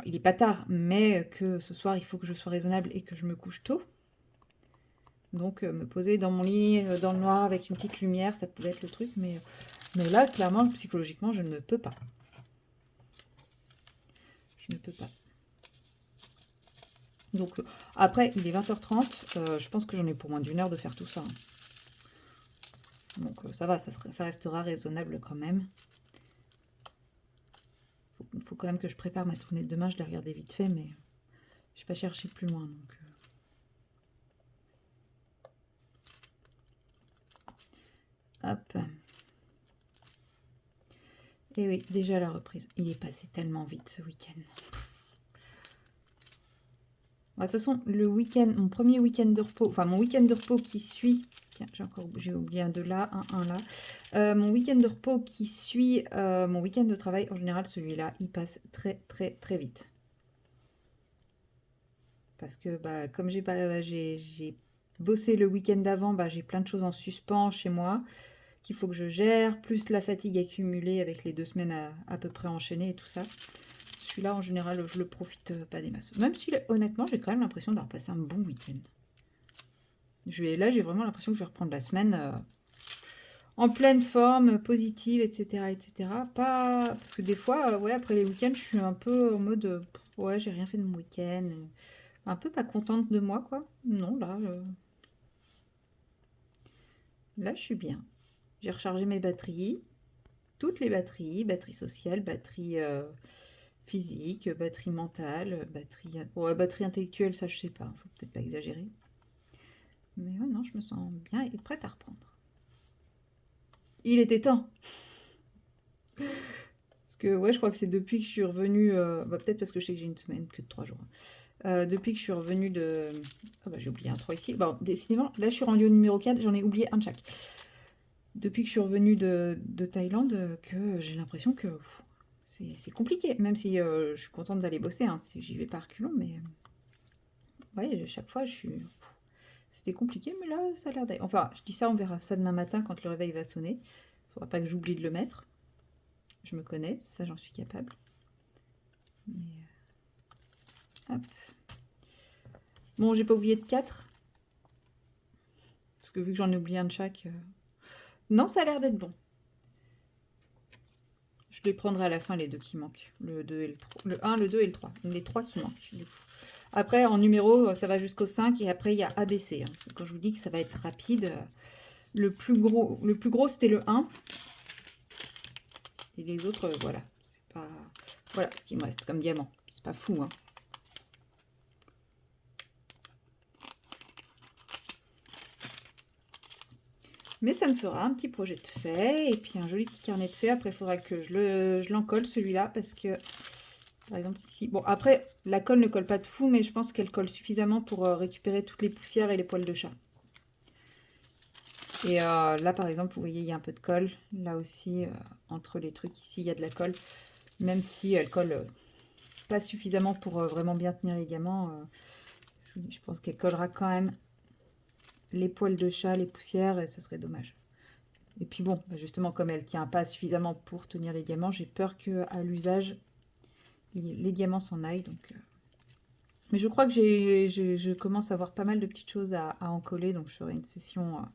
Speaker 1: il est pas tard, mais que ce soir il faut que je sois raisonnable et que je me couche tôt. Donc me poser dans mon lit dans le noir avec une petite lumière, ça pouvait être le truc, mais là clairement psychologiquement je ne peux pas. Je ne peux pas. Donc après il est 20h30, je pense que j'en ai pour moins d'une heure de faire tout ça. Hein. Donc ça va, ça restera raisonnable quand même. Faut quand même que je prépare ma tournée de demain. Je l'ai regardé vite fait, mais je n'ai pas cherché plus loin. Donc, hop. Et oui, déjà la reprise. Il est passé tellement vite ce week-end. De toute façon, le week-end, mon premier week-end de repos, enfin mon week-end de repos qui suit. Tiens, j'ai oublié un 2 là, un là. Mon week-end de repos qui suit mon week-end de travail, en général, celui-là, il passe très très très vite. Parce que comme j'ai bossé le week-end d'avant, j'ai plein de choses en suspens chez moi qu'il faut que je gère, plus la fatigue accumulée avec les 2 semaines à peu près enchaînées et tout ça. Celui-là, en général, je le profite pas des masses. Même si, honnêtement, j'ai quand même l'impression d'avoir passé un bon week-end. Là, j'ai vraiment l'impression que je vais reprendre la semaine en pleine forme, positive, etc., etc. Pas... Parce que des fois, ouais, après les week-ends, je suis un peu en mode, ouais, j'ai rien fait de mon week-end. Un peu pas contente de moi, quoi. Non, là, je suis bien. J'ai rechargé mes batteries. Toutes les batteries. Batterie sociale, batterie physique, batterie mentale, batterie intellectuelle, ça, je sais pas. Faut peut-être pas exagérer. Mais ouais, non, je me sens bien et prête à reprendre. Il était temps. Parce que, ouais, je crois que c'est depuis que je suis revenue... peut-être parce que je sais que j'ai une semaine que de 3 jours. Depuis que je suis revenue de... Ah bah j'ai oublié un 3 ici. Bon, décidément, là je suis rendue au numéro 4, j'en ai oublié un de chaque. Depuis que je suis revenue de Thaïlande, que j'ai l'impression que c'est compliqué. Même si je suis contente d'aller bosser, hein, j'y vais par reculons, mais... ouais, chaque fois je suis... C'était compliqué, mais là ça a l'air d'aller. Enfin, je dis ça, on verra ça demain matin quand le réveil va sonner. Faudra pas que j'oublie de le mettre. Je me connais, ça j'en suis capable. Mais... hop. Bon, j'ai pas oublié de 4. Parce que vu que j'en ai oublié un de chaque... non, ça a l'air d'être bon. Je les prendrai à la fin, les deux qui manquent. Le 2 et le 3. Le 1, le 2 et le 3. Les 3 qui manquent, du coup. Après, en numéro, ça va jusqu'au 5. Et après, il y a ABC. Hein. Quand je vous dis que ça va être rapide, le plus gros c'était le 1. Et les autres, voilà. C'est pas... voilà ce qui me reste comme diamant. C'est pas fou, hein. Mais ça me fera un petit projet de fait. Et puis un joli petit carnet de fait. Après, il faudra que je l'encolle, celui-là. Parce que... par exemple ici. Bon, après, la colle ne colle pas de fou, mais je pense qu'elle colle suffisamment pour récupérer toutes les poussières et les poils de chat. Et là, par exemple, vous voyez, il y a un peu de colle. Là aussi, entre les trucs ici, il y a de la colle. Même si elle colle pas suffisamment pour vraiment bien tenir les diamants, je pense qu'elle collera quand même les poils de chat, les poussières, et ce serait dommage. Et puis bon, justement, comme elle tient pas suffisamment pour tenir les diamants, j'ai peur qu'à l'usage, les diamants s'en aillent. Donc, mais je crois que je commence à avoir pas mal de petites choses à en coller, donc je ferai une session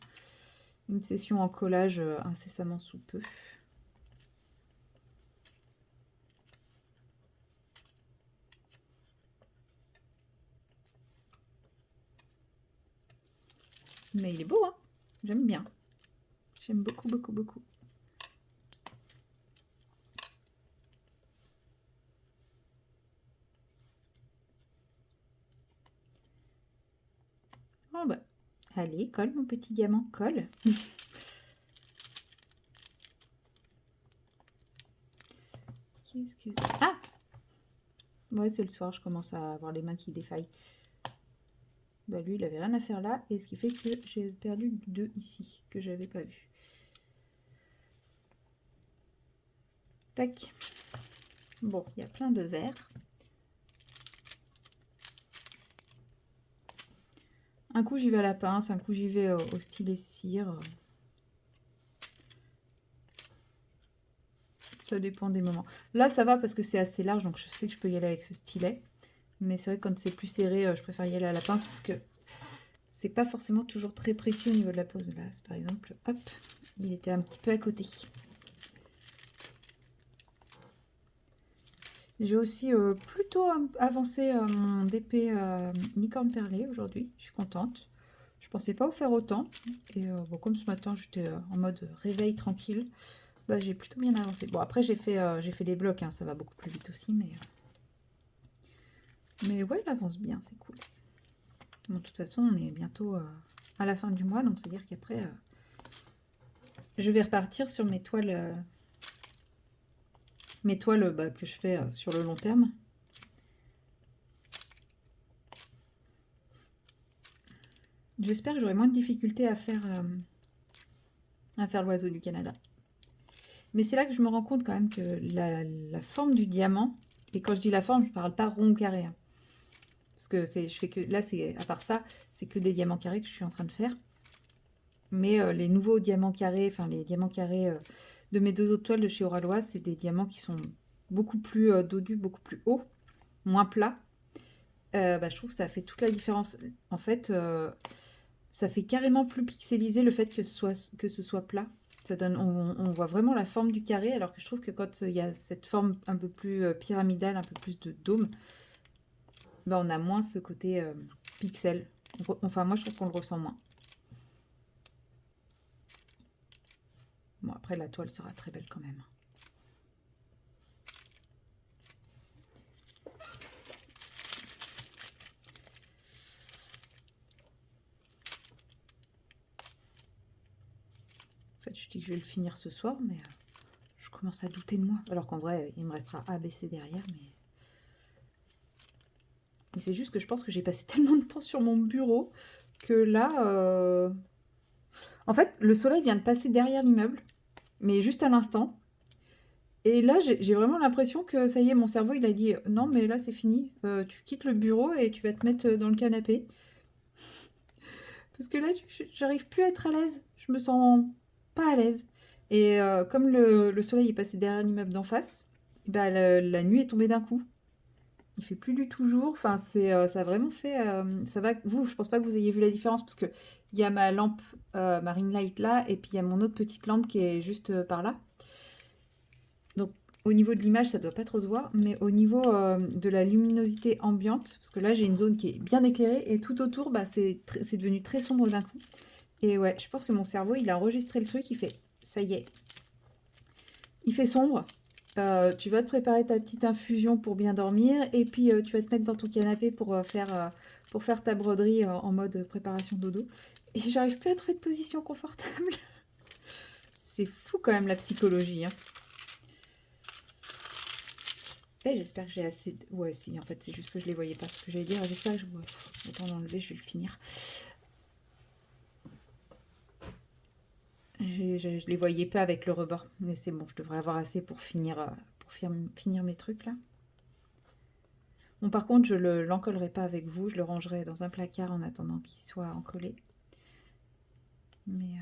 Speaker 1: en collage incessamment sous peu. Mais il est beau, hein. J'aime bien. J'aime beaucoup, beaucoup, beaucoup. Oh bah, allez, colle mon petit diamant, colle. Qu'est-ce que... ah! Ouais, c'est le soir, je commence à avoir les mains qui défaillent. Bah lui, il avait rien à faire là, et ce qui fait que j'ai perdu 2 ici, que j'avais pas vu. Tac. Bon, il y a plein de verres. Un coup, j'y vais à la pince, un coup, j'y vais au stylet cire. Ça dépend des moments. Là, ça va parce que c'est assez large, donc je sais que je peux y aller avec ce stylet. Mais c'est vrai que quand c'est plus serré, je préfère y aller à la pince parce que c'est pas forcément toujours très précis au niveau de la pose. Là, par exemple, hop, il était un petit peu à côté. J'ai aussi plutôt avancé mon DP licorne perlée aujourd'hui. Je suis contente. Je pensais pas vous faire autant. Et bon, comme ce matin, j'étais en mode réveil tranquille, bah, j'ai plutôt bien avancé. Bon, après, j'ai fait des blocs. Hein, ça va beaucoup plus vite aussi. Mais ouais, elle avance bien. C'est cool. Bon, de toute façon, on est bientôt à la fin du mois. Donc, c'est-à-dire qu'après, je vais repartir sur mes toiles... bah, que je fais sur le long terme. J'espère que j'aurai moins de difficultés à faire l'oiseau du Canada. Mais c'est là que je me rends compte quand même que la forme du diamant, et quand je dis la forme, je ne parle pas rond ou carré. Hein, parce que je fais que là, à part ça, c'est que des diamants carrés que je suis en train de faire. Mais les nouveaux diamants carrés, enfin les diamants carrés de mes 2 autres toiles de chez Oralois, c'est des diamants qui sont beaucoup plus dodus, beaucoup plus hauts, moins plats. Bah, je trouve que ça fait toute la différence. En fait, ça fait carrément plus pixelisé le fait que ce soit plat. Ça donne, on voit vraiment la forme du carré, alors que je trouve que quand il y a cette forme un peu plus pyramidale, un peu plus de dôme, bah, on a moins ce côté pixel. Enfin, moi, je trouve qu'on le ressent moins. Bon, après, la toile sera très belle quand même. fait, je dis que je vais le finir ce soir, mais je commence à douter de moi. Alors qu'en vrai, il me restera ABC derrière, mais c'est juste que je pense que j'ai passé tellement de temps sur mon bureau que là... En fait, le soleil vient de passer derrière l'immeuble, mais juste à l'instant. Et là, j'ai vraiment l'impression que ça y est, mon cerveau, il a dit non, mais là, c'est fini. Tu quittes le bureau et tu vas te mettre dans le canapé. Parce que là, j'arrive plus à être à l'aise. Je me sens pas à l'aise. Et comme le soleil est passé derrière l'immeuble d'en face, bah, la nuit est tombée d'un coup. Il fait plus du tout jour. Enfin, ça a vraiment fait. Ça va. Vous, je pense pas que vous ayez vu la différence parce que il y a ma lampe, ma ring light là, et puis il y a mon autre petite lampe qui est juste par là. Donc, au niveau de l'image, ça doit pas trop se voir, mais au niveau de la luminosité ambiante, parce que là, j'ai une zone qui est bien éclairée et tout autour, bah, c'est devenu très sombre d'un coup. Et ouais, je pense que mon cerveau, il a enregistré le truc, il fait, ça y est, il fait sombre. Tu vas te préparer ta petite infusion pour bien dormir, et puis tu vas te mettre dans ton canapé pour faire ta broderie en mode préparation dodo. Et j'arrive plus à trouver de position confortable. C'est fou quand même la psychologie, hein. Et j'espère que j'ai assez... Ouais, si, en fait, c'est juste que je les voyais pas. Ce que j'allais dire, j'espère que je... Attends, d'enlever, je vais le finir. Je les voyais pas avec le rebord. Mais c'est bon, je devrais avoir assez pour finir mes trucs, là. Bon, par contre, je l'encollerai pas avec vous. Je le rangerai dans un placard en attendant qu'il soit encollé. Mais il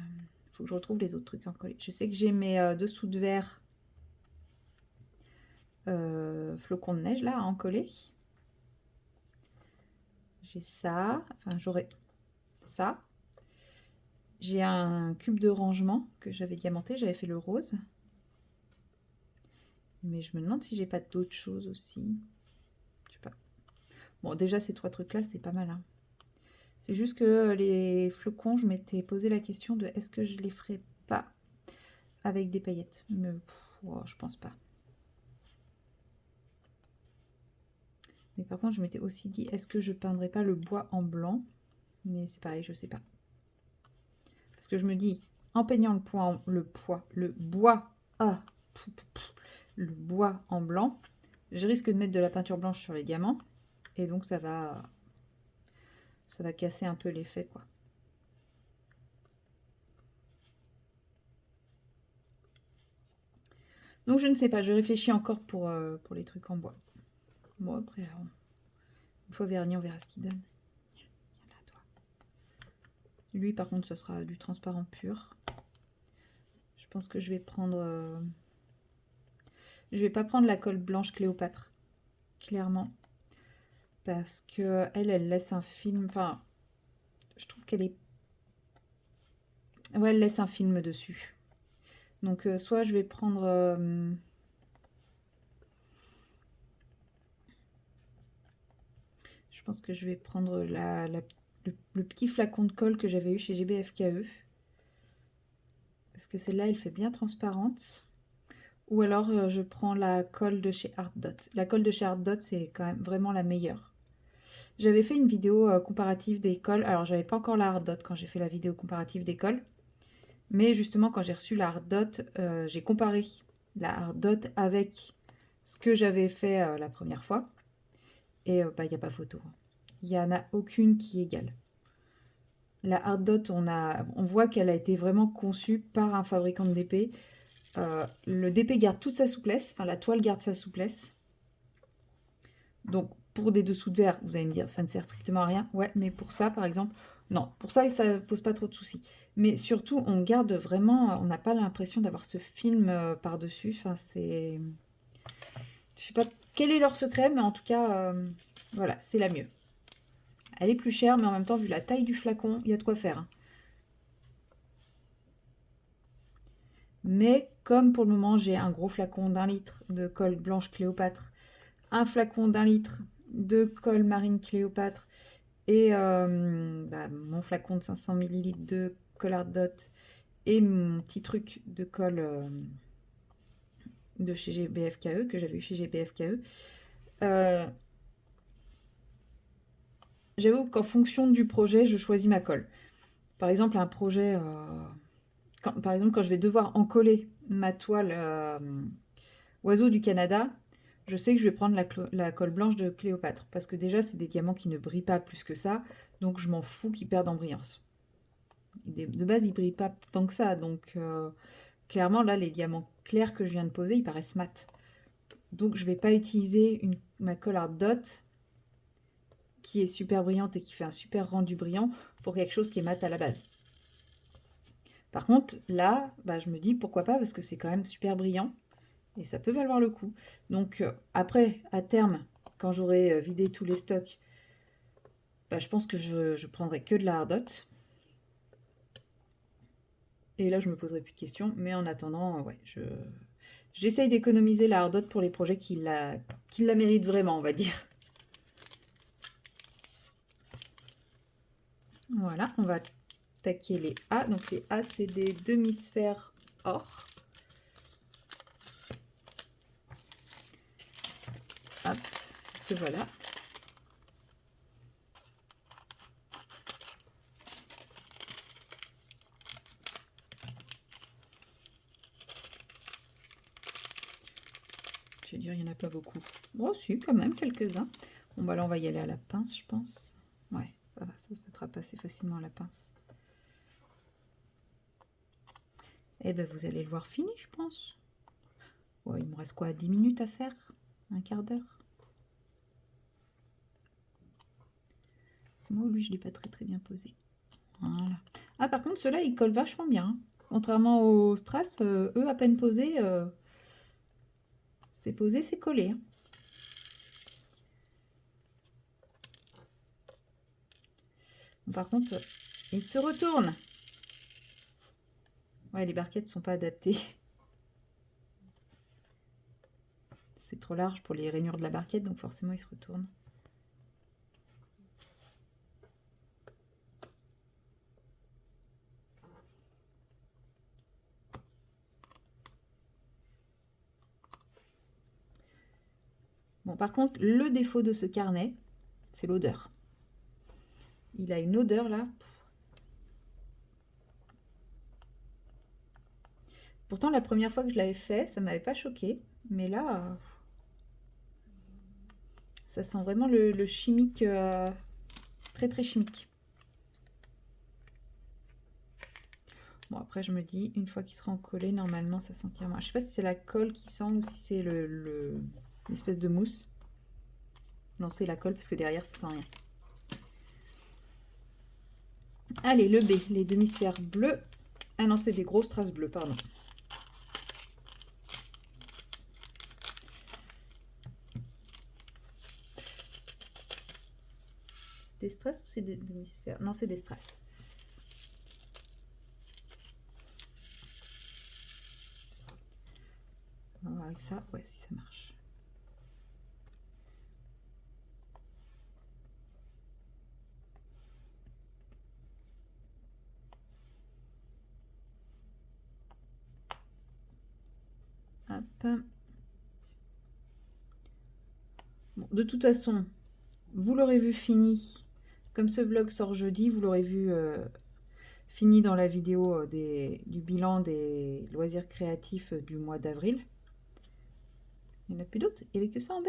Speaker 1: faut que je retrouve les autres trucs encollés. Je sais que j'ai mes dessous de verre flocons de neige, là, à encoller. J'ai ça. Enfin, j'aurai ça. J'ai un cube de rangement que j'avais diamanté, j'avais fait le rose. Mais je me demande si j'ai pas d'autres choses aussi. Je sais pas. Bon, déjà, ces 3 trucs-là, c'est pas mal, hein. C'est juste que les flocons, je m'étais posé la question de est-ce que je les ferais pas avec des paillettes. Mais je pense pas. Mais par contre, je m'étais aussi dit est-ce que je peindrais pas le bois en blanc. Mais c'est pareil, je sais pas. Parce que je me dis, en peignant le bois, le bois en blanc, je risque de mettre de la peinture blanche sur les diamants. Et donc ça va casser un peu l'effet, quoi. Donc je ne sais pas, je réfléchis encore pour les trucs en bois. Bon, après, une fois verni, on verra ce qu'il donne. Là, toi. Lui, par contre, ce sera du transparent pur. Je pense que je vais prendre... Je vais pas prendre la colle blanche Cléopâtre, clairement. Parce que elle laisse un film... Enfin, je trouve qu'elle est... Ouais, elle laisse un film dessus. Donc, soit je vais prendre... je pense que je vais prendre le petit flacon de colle que j'avais eu chez GBFKE. Parce que celle-là, elle fait bien transparente. Ou alors, je prends la colle de chez Art Dot. La colle de chez Art Dot, c'est quand même vraiment la meilleure. J'avais fait une vidéo comparative des colles. Alors, j'avais pas encore la Art Dot quand j'ai fait la vidéo comparative des colles. Mais justement, quand j'ai reçu la Art Dot, j'ai comparé la Art Dot avec ce que j'avais fait la première fois. Et bah, il n'y a pas photo. Il n'y en a aucune qui est égale. La Art Dot, on voit qu'elle a été vraiment conçue par un fabricant de DP. Le DP garde toute sa souplesse, enfin la toile garde sa souplesse. Donc pour des dessous de verre, vous allez me dire, ça ne sert strictement à rien. Ouais, mais pour ça, par exemple, non, pour ça, ça pose pas trop de soucis. Mais surtout, on garde vraiment, on n'a pas l'impression d'avoir ce film par-dessus. Enfin, c'est... Je sais pas quel est leur secret, mais en tout cas, voilà, c'est la mieux. Elle est plus chère, mais en même temps, vu la taille du flacon, il y a de quoi faire, hein. Mais comme pour le moment, j'ai un gros flacon d'1 litre de colle blanche Cléopâtre, un flacon d'1 litre de colle marine Cléopâtre et bah, mon flacon de 500 ml de colle Art Dot et mon petit truc de colle de chez GBFKE, que j'avais eu chez GBFKE. J'avoue qu'en fonction du projet, je choisis ma colle. Par exemple, un projet par exemple, quand je vais devoir encoller ma toile oiseau du Canada, je sais que je vais prendre la colle blanche de Cléopâtre. Parce que déjà, c'est des diamants qui ne brillent pas plus que ça. Donc, je m'en fous qu'ils perdent en brillance. De base, ils ne brillent pas tant que ça. Donc, clairement, là, les diamants clairs que je viens de poser, ils paraissent mat. Donc, je ne vais pas utiliser ma colle Art Dot qui est super brillante et qui fait un super rendu brillant pour quelque chose qui est mat à la base. Par contre, là, bah, je me dis pourquoi pas parce que c'est quand même super brillant et ça peut valoir le coup. Donc après, à terme, quand j'aurai vidé tous les stocks, bah, je pense que je prendrai que de la Art Dot. Et là, je me poserai plus de questions. Mais en attendant, ouais, j'essaye d'économiser la Art Dot pour les projets qui la méritent vraiment, on va dire. Voilà, on va attaquer les A. Donc les A, c'est des demi-sphères or. Hop, que voilà. Je vais dire, il n'y en a pas beaucoup. Bon, si, quand même, quelques-uns. Bon, bah là, on va y aller à la pince, je pense. Ouais, ça va, ça s'attrape assez facilement à la pince. Eh ben, vous allez le voir fini, je pense. Ouais, il me reste quoi, 10 minutes à faire? Un quart d'heure? C'est moi ou lui, je ne l'ai pas très bien posé. Voilà. Ah, par contre, ceux-là, ils collent vachement bien. Hein. Contrairement aux strass, eux, à peine posés, c'est posé, c'est collé. Hein. Par contre, ils se retournent. Ouais, les barquettes ne sont pas adaptées. C'est trop large pour les rainures de la barquette, donc forcément, ils se retournent. Bon, par contre, le défaut de ce carnet, c'est l'odeur. Il a une odeur là. Pourtant, la première fois que je l'avais fait, ça m'avait pas choqué. Mais là, ça sent vraiment le chimique, très chimique. Bon, après, je me dis, une fois qu'il sera encollé, normalement, ça sentira moins. Je sais pas si c'est la colle qui sent ou si c'est l'espèce de mousse. Non, c'est la colle parce que derrière, ça sent rien. Allez, le B, les demi-sphères bleues. Ah non, c'est des grosses traces bleues, pardon. C'est des strass ou c'est des demi-sphères? Non, c'est des strass. On va voir avec ça, ouais, si ça marche. Hop. Bon, de toute façon, vous l'aurez vu fini. Comme ce vlog sort jeudi, vous l'aurez vu fini dans la vidéo du bilan des loisirs créatifs du mois d'avril. Il n'y en a plus d'autres, il n'y avait que ça en B.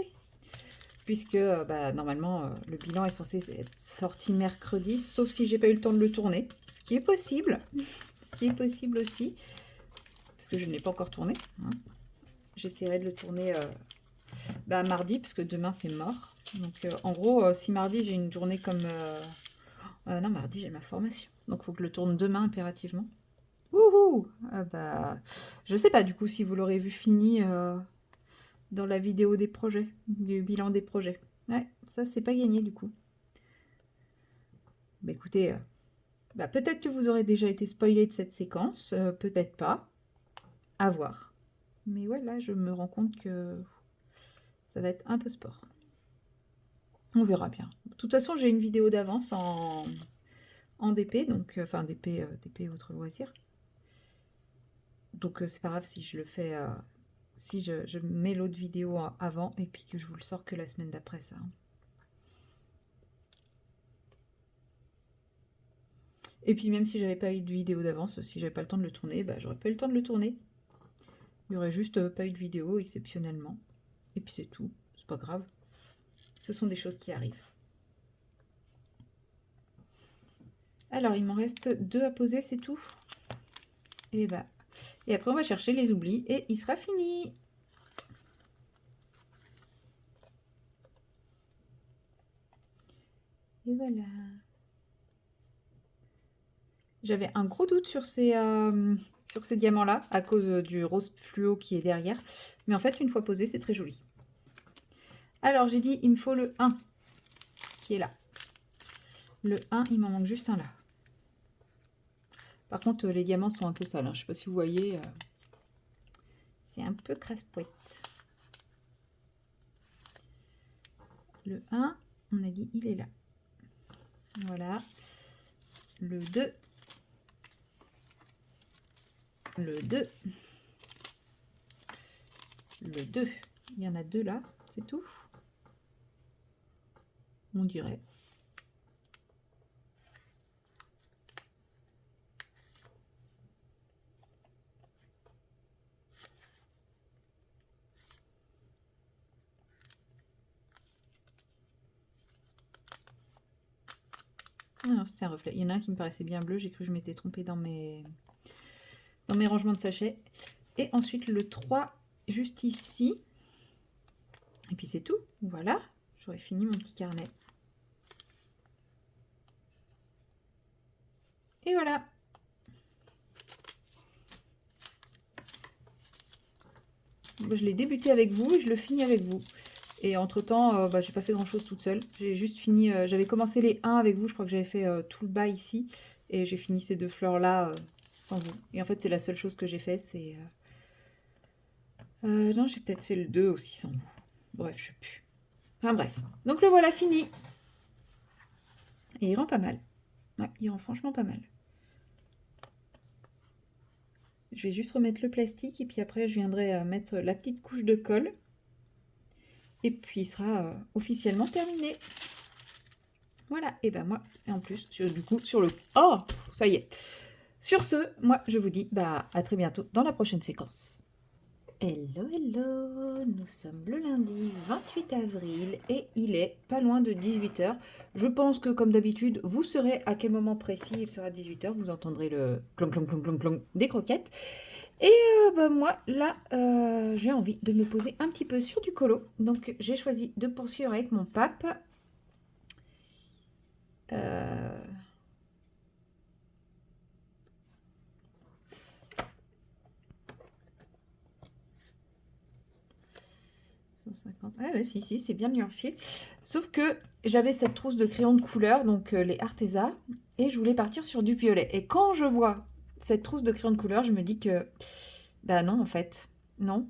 Speaker 1: Puisque bah, normalement, le bilan est censé être sorti mercredi, sauf si j'ai pas eu le temps de le tourner. Ce qui est possible. Ce qui est possible aussi. Parce que je ne l'ai pas encore tourné. Hein. J'essaierai de le tourner bah, mardi, parce que demain c'est mort. Donc en gros, si mardi j'ai une journée comme... non, mardi j'ai ma formation. Donc il faut que je le tourne demain impérativement. Wouhou bah, je sais pas du coup si vous l'aurez vu fini dans la vidéo des projets, du bilan des projets. Ouais, ça c'est pas gagné du coup. Bah écoutez, bah, peut-être que vous aurez déjà été spoilé de cette séquence, peut-être pas. À voir. Mais ouais, là je me rends compte que ça va être un peu sport. On verra bien. De toute façon, j'ai une vidéo d'avance en DP, donc enfin DP, DP autre loisir. Donc c'est pas grave si je le fais, si je mets l'autre vidéo avant et puis que je vous le sors que la semaine d'après ça. Et puis même si j'avais pas eu de vidéo d'avance, si j'avais pas le temps de le tourner, bah, j'aurais pas eu le temps de le tourner. Il y aurait juste pas eu de vidéo exceptionnellement. Et puis c'est tout, c'est pas grave. Ce sont des choses qui arrivent. Alors il m'en reste 2 à poser, c'est tout. Et bah, et après on va chercher les oublis et il sera fini. Et voilà. J'avais un gros doute sur ces diamants-là, à cause du rose fluo qui est derrière. Mais en fait, une fois posé, c'est très joli. Alors, j'ai dit, il me faut le 1, qui est là. Le 1, il m'en manque juste un là. Par contre, les diamants sont un peu sales, hein. Je ne sais pas si vous voyez. C'est un peu crasse-poète. Le 1, on a dit, il est là. Voilà. Le 2. Le 2. Le 2. Il y en a 2 là, c'est tout. On dirait. Ah non, c'était un reflet. Il y en a un qui me paraissait bien bleu. J'ai cru que je m'étais trompée dans mes rangements de sachets. Et ensuite le 3, juste ici. Et puis c'est tout. Voilà. J'aurais fini mon petit carnet. Et voilà. Je l'ai débuté avec vous et je le finis avec vous. Et entre temps, j'ai pas fait grand chose toute seule. J'ai juste fini. J'avais commencé les 1 avec vous. Je crois que j'avais fait tout le bas ici. Et j'ai fini ces 2 fleurs là sans vous. Et en fait, c'est la seule chose que j'ai fait. C'est. Non, j'ai peut-être fait le 2 aussi sans vous. Bref, je sais plus. Enfin bref. Donc le voilà fini. Et il rend pas mal. Ouais, il rend franchement pas mal. Je vais juste remettre le plastique et puis après je viendrai mettre la petite couche de colle. Et puis il sera officiellement terminé. Voilà, et ben moi, et en plus, du coup, sur le... Oh, ça y est. Sur ce, moi, je vous dis à très bientôt dans la prochaine séquence. Hello, hello, nous sommes le lundi 28 avril et il est pas loin de 18 h. Je pense que comme d'habitude, vous saurez à quel moment précis il sera 18 h. Vous entendrez le clong clong clong clong clong des croquettes. Et moi, là, j'ai envie de me poser un petit peu sur du colo. Donc, j'ai choisi de poursuivre avec mon pape. 150. Ah ouais, si, c'est bien nuancier. Sauf que j'avais cette trousse de crayons de couleur, donc les Arteza, et je voulais partir sur du violet. Et quand je vois cette trousse de crayons de couleur, je me dis que, bah non, en fait, non.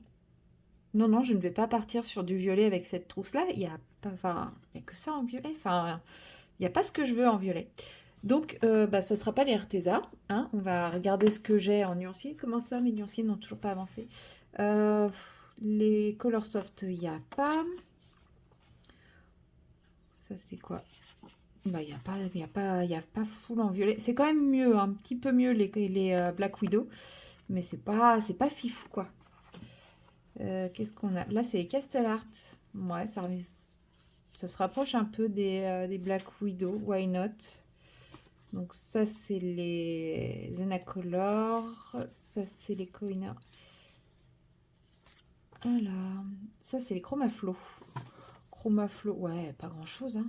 Speaker 1: Non, non, je ne vais pas partir sur du violet avec cette trousse-là. Il n'y a pas, enfin, il y a que ça en violet. Enfin, il n'y a pas ce que je veux en violet. Donc, ça ne sera pas les Arteza. Hein. On va regarder ce que j'ai en nuancier. Comment ça, mes nuanciers n'ont toujours pas avancé. Les Color Soft, il n'y a pas. Ça, c'est quoi? Bah, il n'y a pas full en violet. C'est quand même mieux, un petit peu mieux les Black Widow. Mais c'est pas fifou, quoi. Qu'est-ce qu'on a? Là, c'est les Castle Art. Ouais, ça se rapproche un peu des Black Widow. Why not? Donc ça, c'est les Zenacolor. Ça, c'est les Kohinoor. Alors, ça, c'est les Chromaflow. Chromaflow, ouais, pas grand-chose, hein.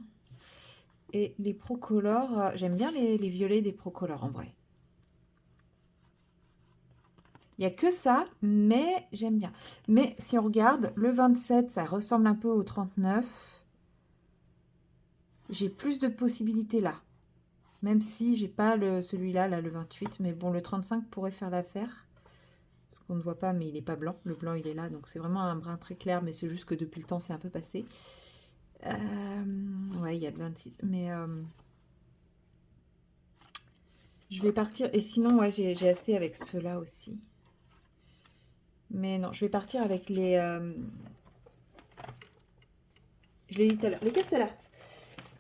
Speaker 1: Et les Procolor, j'aime bien les violets des Procolor, en vrai. Il n'y a que ça, mais j'aime bien. Mais si on regarde, le 27, ça ressemble un peu au 39. J'ai plus de possibilités là. Même si j'ai pas celui-là, là, le 28. Mais bon, le 35 pourrait faire l'affaire. Ce qu'on ne voit pas, mais il n'est pas blanc. Le blanc, il est là. Donc c'est vraiment un brun très clair, mais c'est juste que depuis le temps, c'est un peu passé. Ouais, il y a le 26. Mais je vais partir. Et sinon, ouais, j'ai assez avec ceux-là aussi. Mais non, je vais partir avec les... je l'ai dit tout à l'heure. Les Castle Art.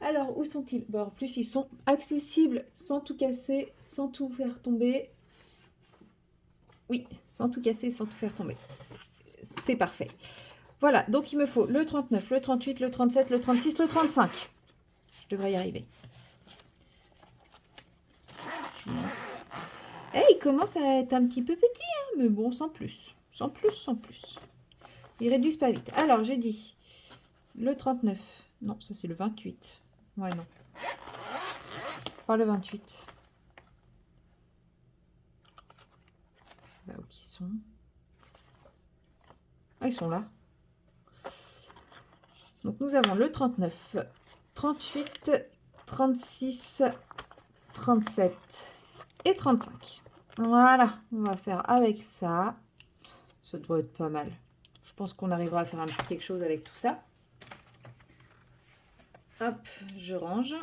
Speaker 1: Alors, où sont-ils? Bon, en plus, ils sont accessibles sans tout casser, sans tout faire tomber. Oui, sans tout casser, sans tout faire tomber. C'est parfait. Voilà, donc il me faut le 39, le 38, le 37, le 36, le 35. Je devrais y arriver. Eh, il commence à être un petit peu petit, hein, mais bon, sans plus. Sans plus, sans plus. Ils réduisent pas vite. Alors, j'ai dit le 39. Non, ça c'est le 28. Ouais, non. Pas le 28. Bah, où qu'ils sont? Ah, ils sont là. Donc, nous avons le 39, 38, 36, 37 et 35. Voilà, on va faire avec ça. Ça doit être pas mal. Je pense qu'on arrivera à faire un petit quelque chose avec tout ça. Hop, je range.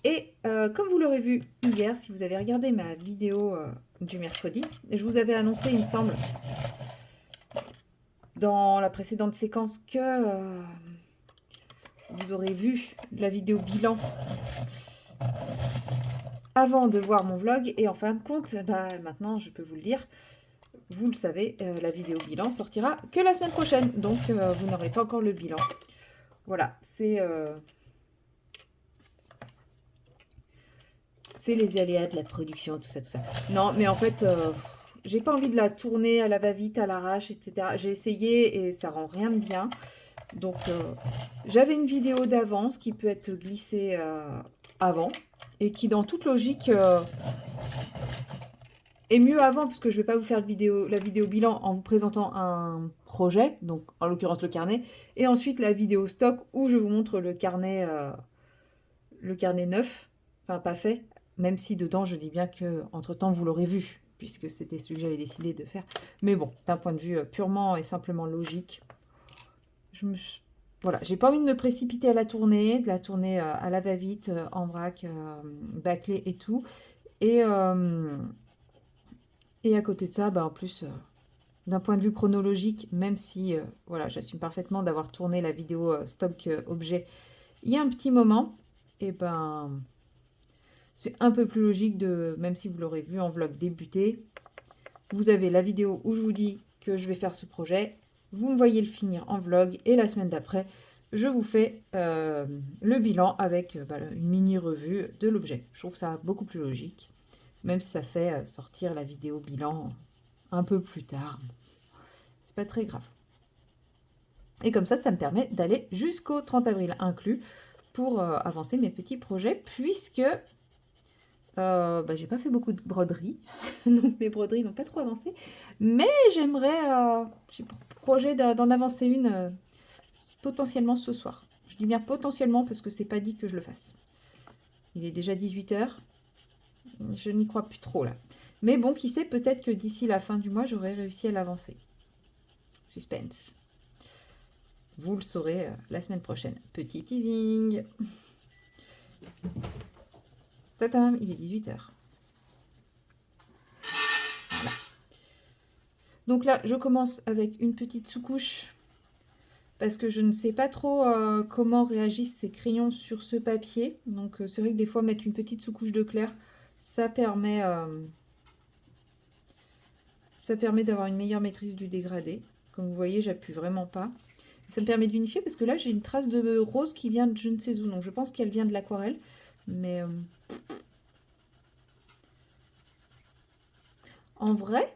Speaker 1: Et comme vous l'aurez vu hier, si vous avez regardé ma vidéo du mercredi, je vous avais annoncé, il me semble, dans la précédente séquence que vous aurez vu la vidéo bilan avant de voir mon vlog. Et en fin de compte, bah, maintenant je peux vous le dire, vous le savez, la vidéo bilan sortira que la semaine prochaine. Donc vous n'aurez pas encore le bilan. Voilà, c'est les aléas de la production, tout ça, tout ça. Non, mais en fait, j'ai pas envie de la tourner à la va-vite, à l'arrache, etc. J'ai essayé et ça rend rien de bien. Donc, j'avais une vidéo d'avance qui peut être glissée avant et qui, dans toute logique, est mieux avant parce que je vais pas vous faire la vidéo bilan en vous présentant un projet, donc en l'occurrence le carnet, et ensuite la vidéo stock où je vous montre le carnet neuf, enfin pas fait, même si dedans je dis bien que entre temps vous l'aurez vu, puisque c'était celui que j'avais décidé de faire. Mais bon, d'un point de vue purement et simplement logique, voilà, j'ai pas envie de me précipiter à la tournée, de la tourner à la va-vite, en vrac, bâclé et tout. Et à côté de ça, bah, en plus, d'un point de vue chronologique, même si voilà, j'assume parfaitement d'avoir tourné la vidéo stock objet il y a un petit moment, et ben c'est un peu plus logique de, même si vous l'aurez vu en vlog débuter, vous avez la vidéo où je vous dis que je vais faire ce projet, vous me voyez le finir en vlog, et la semaine d'après, je vous fais le bilan avec une mini-revue de l'objet. Je trouve ça beaucoup plus logique, même si ça fait sortir la vidéo bilan un peu plus tard. C'est pas très grave. Et comme ça me permet d'aller jusqu'au 30 avril inclus pour avancer mes petits projets, puisque j'ai pas fait beaucoup de broderies, donc mes broderies n'ont pas trop avancé, mais j'aimerais, j'ai pour projet d'en avancer une potentiellement ce soir. Je dis bien potentiellement parce que c'est pas dit que je le fasse. Il est déjà 18 h, je n'y crois plus trop là. Mais bon, qui sait, peut-être que d'ici la fin du mois, j'aurai réussi à l'avancer. Suspense. Vous le saurez la semaine prochaine. Petit teasing. Tatam, il est 18 h. Voilà. Donc là, je commence avec une petite sous-couche parce que je ne sais pas trop comment réagissent ces crayons sur ce papier. Donc c'est vrai que des fois, mettre une petite sous-couche de clair, ça permet d'avoir une meilleure maîtrise du dégradé. Comme vous voyez, j'appuie vraiment pas. Ça me permet d'unifier parce que là, j'ai une trace de rose qui vient de je ne sais où. Donc je pense qu'elle vient de l'aquarelle. Mais en vrai,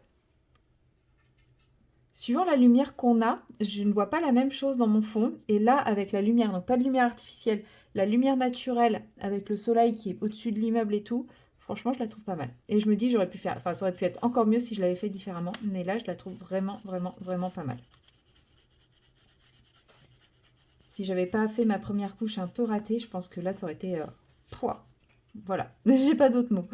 Speaker 1: suivant la lumière qu'on a, je ne vois pas la même chose dans mon fond. Et là, avec la lumière, donc pas de lumière artificielle, la lumière naturelle avec le soleil qui est au-dessus de l'immeuble et tout, franchement, je la trouve pas mal. Et je me dis, j'aurais pu faire, enfin, ça aurait pu être encore mieux si je l'avais fait différemment. Mais là, je la trouve vraiment, vraiment, vraiment pas mal. Si j'avais pas fait ma première couche un peu ratée, je pense que là, ça aurait été... Voilà, j'ai pas d'autres mots.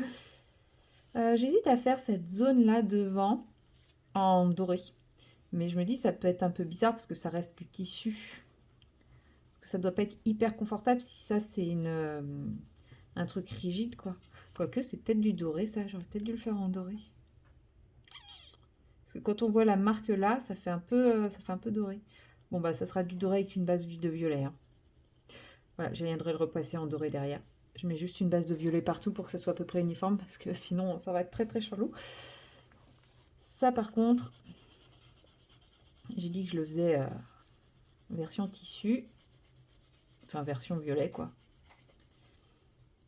Speaker 1: J'hésite à faire cette zone-là devant en doré. Mais je me dis, ça peut être un peu bizarre parce que ça reste du tissu. Parce que ça doit pas être hyper confortable si ça, c'est un truc rigide, quoi. Quoique, c'est peut-être du doré, ça. J'aurais peut-être dû le faire en doré. Parce que quand on voit la marque là, ça fait un peu doré. Bon, bah, ça sera du doré avec une base de violet. Hein. Voilà, je viendrai le repasser en doré derrière. Je mets juste une base de violet partout pour que ça soit à peu près uniforme, parce que sinon ça va être très très chelou. Ça par contre, j'ai dit que je le faisais version tissu, enfin version violet quoi.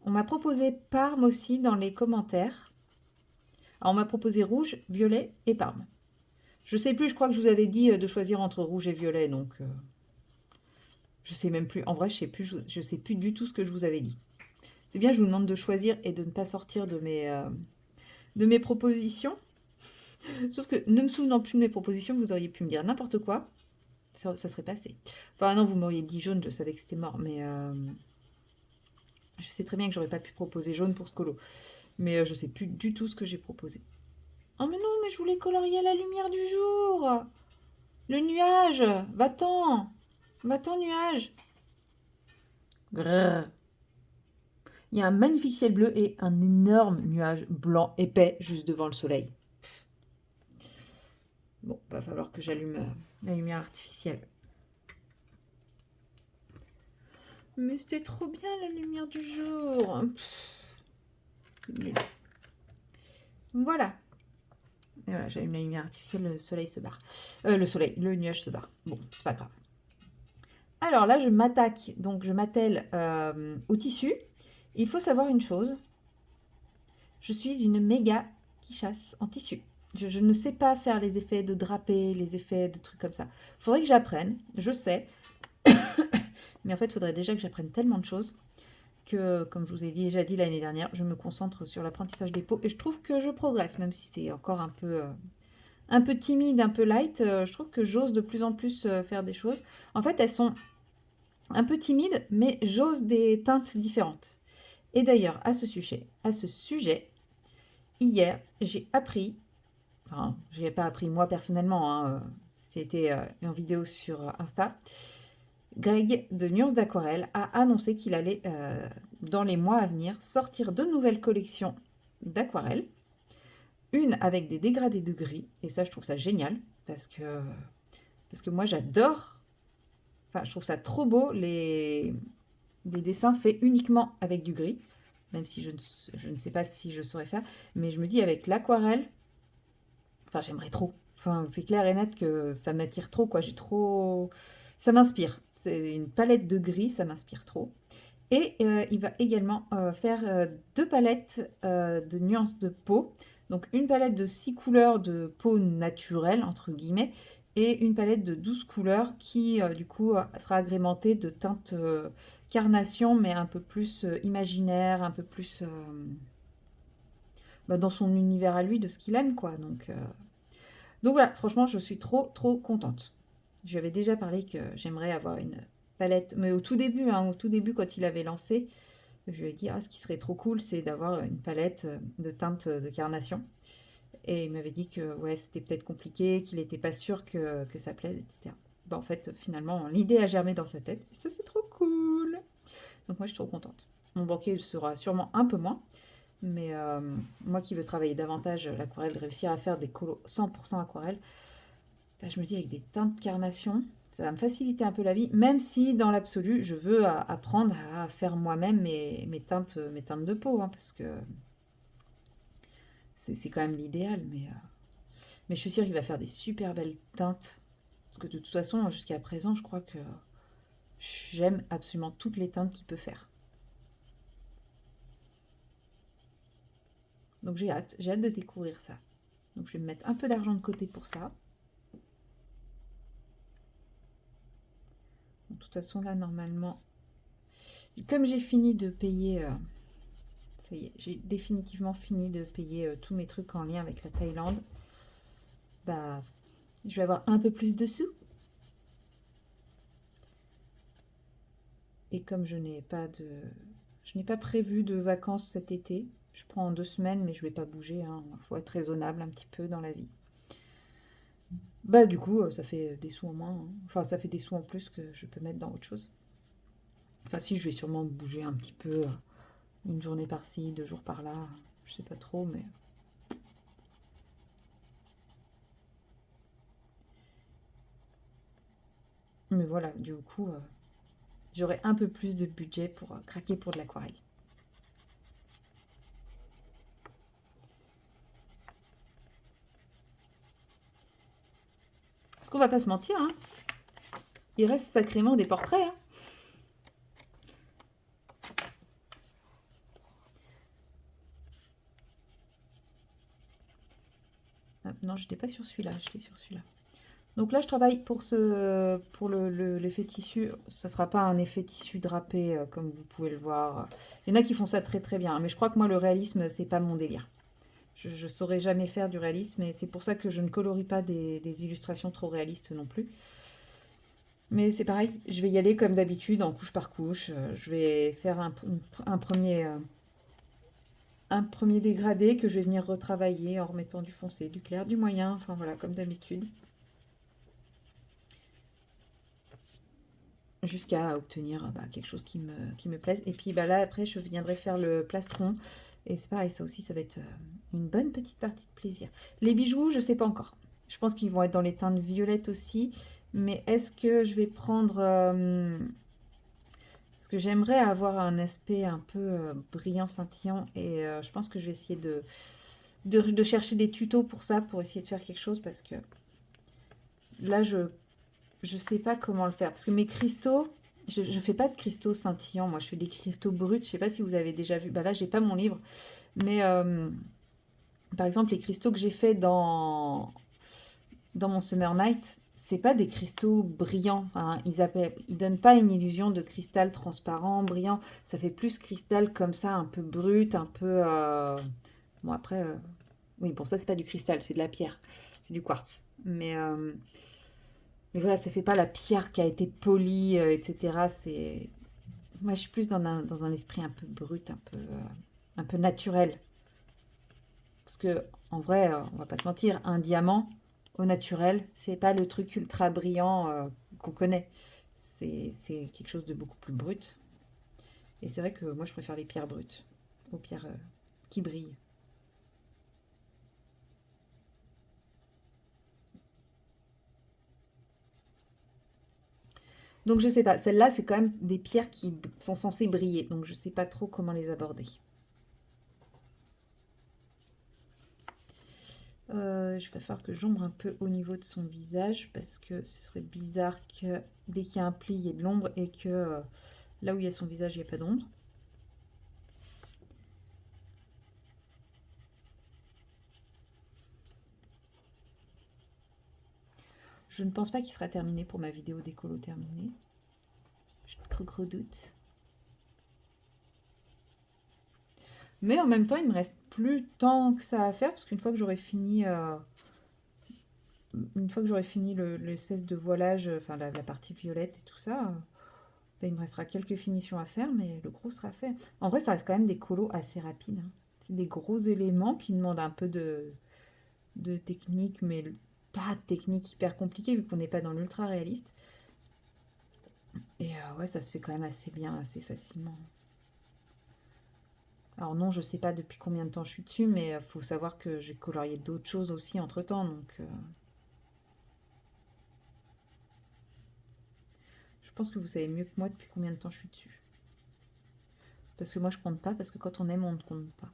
Speaker 1: On m'a proposé Parme aussi dans les commentaires. Alors on m'a proposé rouge, violet et Parme. Je sais plus, je crois que je vous avais dit de choisir entre rouge et violet, donc je sais même plus. En vrai, je sais plus du tout ce que je vous avais dit. C'est bien, je vous demande de choisir et de ne pas sortir de mes propositions. Sauf que ne me souvenant plus de mes propositions, vous auriez pu me dire n'importe quoi. Ça serait passé. Enfin non, vous m'auriez dit jaune, je savais que c'était mort, mais je sais très bien que j'aurais pas pu proposer jaune pour ce colo. Mais je sais plus du tout ce que j'ai proposé. Oh mais non, mais je voulais colorier à la lumière du jour. Le nuage, va-t'en. Va-t'en nuage. Grrr. Il y a un magnifique ciel bleu et un énorme nuage blanc épais juste devant le soleil. Bon, va falloir que j'allume la lumière artificielle. Mais c'était trop bien la lumière du jour. Voilà. Et voilà, j'allume la lumière artificielle, le soleil se barre. Le nuage se barre. Bon, c'est pas grave. Alors là, je m'attaque, donc je m'attelle au tissu. Il faut savoir une chose. Je suis une méga qui chasse en tissu. Je ne sais pas faire les effets de drapé, les effets de trucs comme ça. Il faudrait que j'apprenne, je sais. Mais en fait, il faudrait déjà que j'apprenne tellement de choses que, comme je vous ai déjà dit l'année dernière, je me concentre sur l'apprentissage des peaux. Et je trouve que je progresse, même si c'est encore un peu timide, un peu light. Je trouve que j'ose de plus en plus faire des choses. En fait, elles sont un peu timides, mais j'ose des teintes différentes. Et d'ailleurs, à ce sujet, hier, j'ai appris, enfin, je n'ai pas appris moi personnellement, hein, c'était en vidéo sur Insta. Greg de Nuances d'Aquarelle a annoncé qu'il allait, dans les mois à venir, sortir de nouvelles collections d'aquarelle. Une avec des dégradés de gris, et ça, je trouve ça génial, parce que moi, j'adore, enfin, je trouve ça trop beau, les dessins faits uniquement avec du gris, même si je ne sais pas si je saurais faire, mais je me dis, avec l'aquarelle, enfin, j'aimerais trop. Enfin, c'est clair et net que ça m'attire trop, quoi. Ça m'inspire. C'est une palette de gris, ça m'inspire trop. Et il va également faire deux palettes de nuances de peau. Donc une palette de 6 couleurs de peau naturelle, entre guillemets, et une palette de 12 couleurs qui, du coup, sera agrémentée de teintes carnation, mais un peu plus imaginaire, un peu plus dans son univers à lui, de ce qu'il aime, quoi. Donc voilà, franchement, je suis trop, trop contente. Je lui avais déjà parlé que j'aimerais avoir une palette, mais au tout début, hein, au tout début, quand il avait lancé, je lui ai dit, ce qui serait trop cool, c'est d'avoir une palette de teintes de carnation. Et il m'avait dit que ouais, c'était peut-être compliqué, qu'il n'était pas sûr que ça plaise, etc. Bah, en fait, finalement, l'idée a germé dans sa tête. Et ça, c'est trop cool. Donc moi, je suis trop contente. Mon banquier sera sûrement un peu moins. Mais moi qui veux travailler davantage l'aquarelle, réussir à faire des colos 100% aquarelle, bah, je me dis avec des teintes de carnation, ça va me faciliter un peu la vie, même si dans l'absolu, je veux apprendre à faire moi-même mes teintes de peau, hein, parce que c'est quand même l'idéal. Mais je suis sûre qu'il va faire des super belles teintes. Parce que de toute façon, jusqu'à présent, je crois que j'aime absolument toutes les teintes qu'il peut faire. Donc j'ai hâte de découvrir ça. Donc je vais me mettre un peu d'argent de côté pour ça. De toute façon, là, normalement, comme j'ai fini de payer, ça y est, j'ai définitivement fini de payer tous mes trucs en lien avec la Thaïlande, bah, je vais avoir un peu plus de sous. Et comme je n'ai pas prévu de vacances cet été, je prends 2 semaines, mais je vais pas bouger, hein. Faut être raisonnable un petit peu dans la vie. Bah du coup, ça fait des sous en moins, hein. Enfin, ça fait des sous en plus que je peux mettre dans autre chose. Enfin, si, je vais sûrement bouger un petit peu, une journée par-ci, 2 jours par-là, je sais pas trop, mais voilà, du coup, j'aurai un peu plus de budget pour craquer pour de l'aquarelle. Parce qu'on va pas se mentir, hein, il reste sacrément des portraits. Hein. Ah, non, j'étais pas sur celui-là, j'étais sur celui-là. Donc là, je travaille pour l'effet tissu. Ça sera pas un effet tissu drapé, comme vous pouvez le voir. Il y en a qui font ça très très bien, mais je crois que moi, le réalisme, c'est pas mon délire. Je saurais jamais faire du réalisme, et c'est pour ça que je ne colorie pas des illustrations trop réalistes non plus. Mais c'est pareil, je vais y aller comme d'habitude, en couche par couche. Je vais faire un premier dégradé que je vais venir retravailler en remettant du foncé, du clair, du moyen, enfin voilà, comme d'habitude. Jusqu'à obtenir quelque chose qui me plaise. Et puis là, après, je viendrai faire le plastron. Et c'est pareil, ça aussi, ça va être une bonne petite partie de plaisir. Les bijoux, je sais pas encore. Je pense qu'ils vont être dans les teintes violettes aussi. Mais est-ce que je vais prendre... parce que j'aimerais avoir un aspect un peu brillant, scintillant. Et je pense que je vais essayer de chercher des tutos pour ça, pour essayer de faire quelque chose. Parce que là, je sais pas comment le faire. Parce que mes cristaux, je fais pas de cristaux scintillants. Moi, je fais des cristaux bruts. Je sais pas si vous avez déjà vu. Bah là, j'ai pas mon livre. Mais par exemple, les cristaux que j'ai fait dans mon Summer Night, c'est pas des cristaux brillants. Hein. Ils donnent pas une illusion de cristal transparent, brillant. Ça fait plus cristal comme ça, un peu brut, un peu. Bon, après. Oui, bon, ça, c'est pas du cristal, c'est de la pierre. C'est du quartz. Mais voilà, ça fait pas la pierre qui a été polie, etc. C'est... Moi, je suis plus dans un esprit un peu brut, un peu naturel. Parce que, en vrai, on va pas se mentir, un diamant, au naturel, c'est pas le truc ultra brillant qu'on connaît. C'est quelque chose de beaucoup plus brut. Et c'est vrai que moi, je préfère les pierres brutes aux pierres qui brillent. Donc, je sais pas. Celles-là, c'est quand même des pierres qui sont censées briller. Donc, je sais pas trop comment les aborder. Je vais faire que j'ombre un peu au niveau de son visage parce que ce serait bizarre que dès qu'il y a un pli, il y ait de l'ombre et que là où il y a son visage, il n'y a pas d'ombre. Je ne pense pas qu'il sera terminé pour ma vidéo décolo terminée. J'ai de gros doutes. Mais en même temps, il me reste plus tant que ça à faire parce qu'une fois que j'aurai fini, l'espèce de voilage, enfin la partie violette et tout ça, ben, il me restera quelques finitions à faire, mais le gros sera fait. En vrai, ça reste quand même des colos assez rapides. Hein. C'est des gros éléments qui demandent un peu de technique, mais pas de technique hyper compliquée vu qu'on n'est pas dans l'ultra réaliste. Et ouais, ça se fait quand même assez bien, assez facilement. Alors non, je sais pas depuis combien de temps je suis dessus, mais il faut savoir que j'ai colorié d'autres choses aussi entre-temps, donc je pense que vous savez mieux que moi depuis combien de temps je suis dessus. Parce que moi je compte pas, parce que quand on aime, on ne compte pas.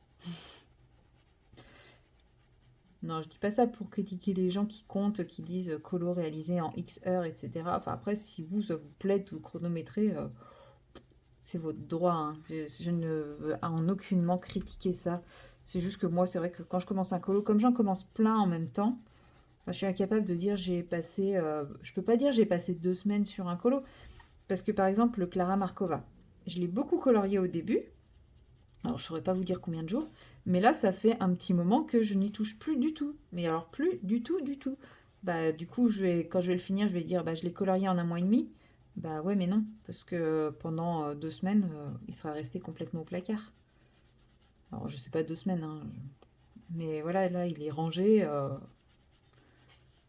Speaker 1: Non, je dis pas ça pour critiquer les gens qui comptent, qui disent colo réalisé en X heures, etc. Enfin après, si vous, ça vous plaît de chronométrer, c'est votre droit. Hein. Je ne veux en aucunement critiquer ça. C'est juste que moi, c'est vrai que quand je commence un colo, comme j'en commence plein en même temps, bah, je suis incapable de dire j'ai passé. Je peux pas dire j'ai passé 2 semaines sur un colo. Parce que par exemple, le Clara Markova, je l'ai beaucoup colorié au début. Alors, je saurais pas vous dire combien de jours. Mais là, ça fait un petit moment que je n'y touche plus du tout. Mais alors, plus du tout, du tout. Bah, du coup, quand je vais le finir, je vais dire, bah, je l'ai colorié en un mois et demi. Bah ouais, mais non. Parce que pendant 2 semaines, il sera resté complètement au placard. Alors, je sais pas 2 semaines, hein. Mais voilà, là, il est rangé.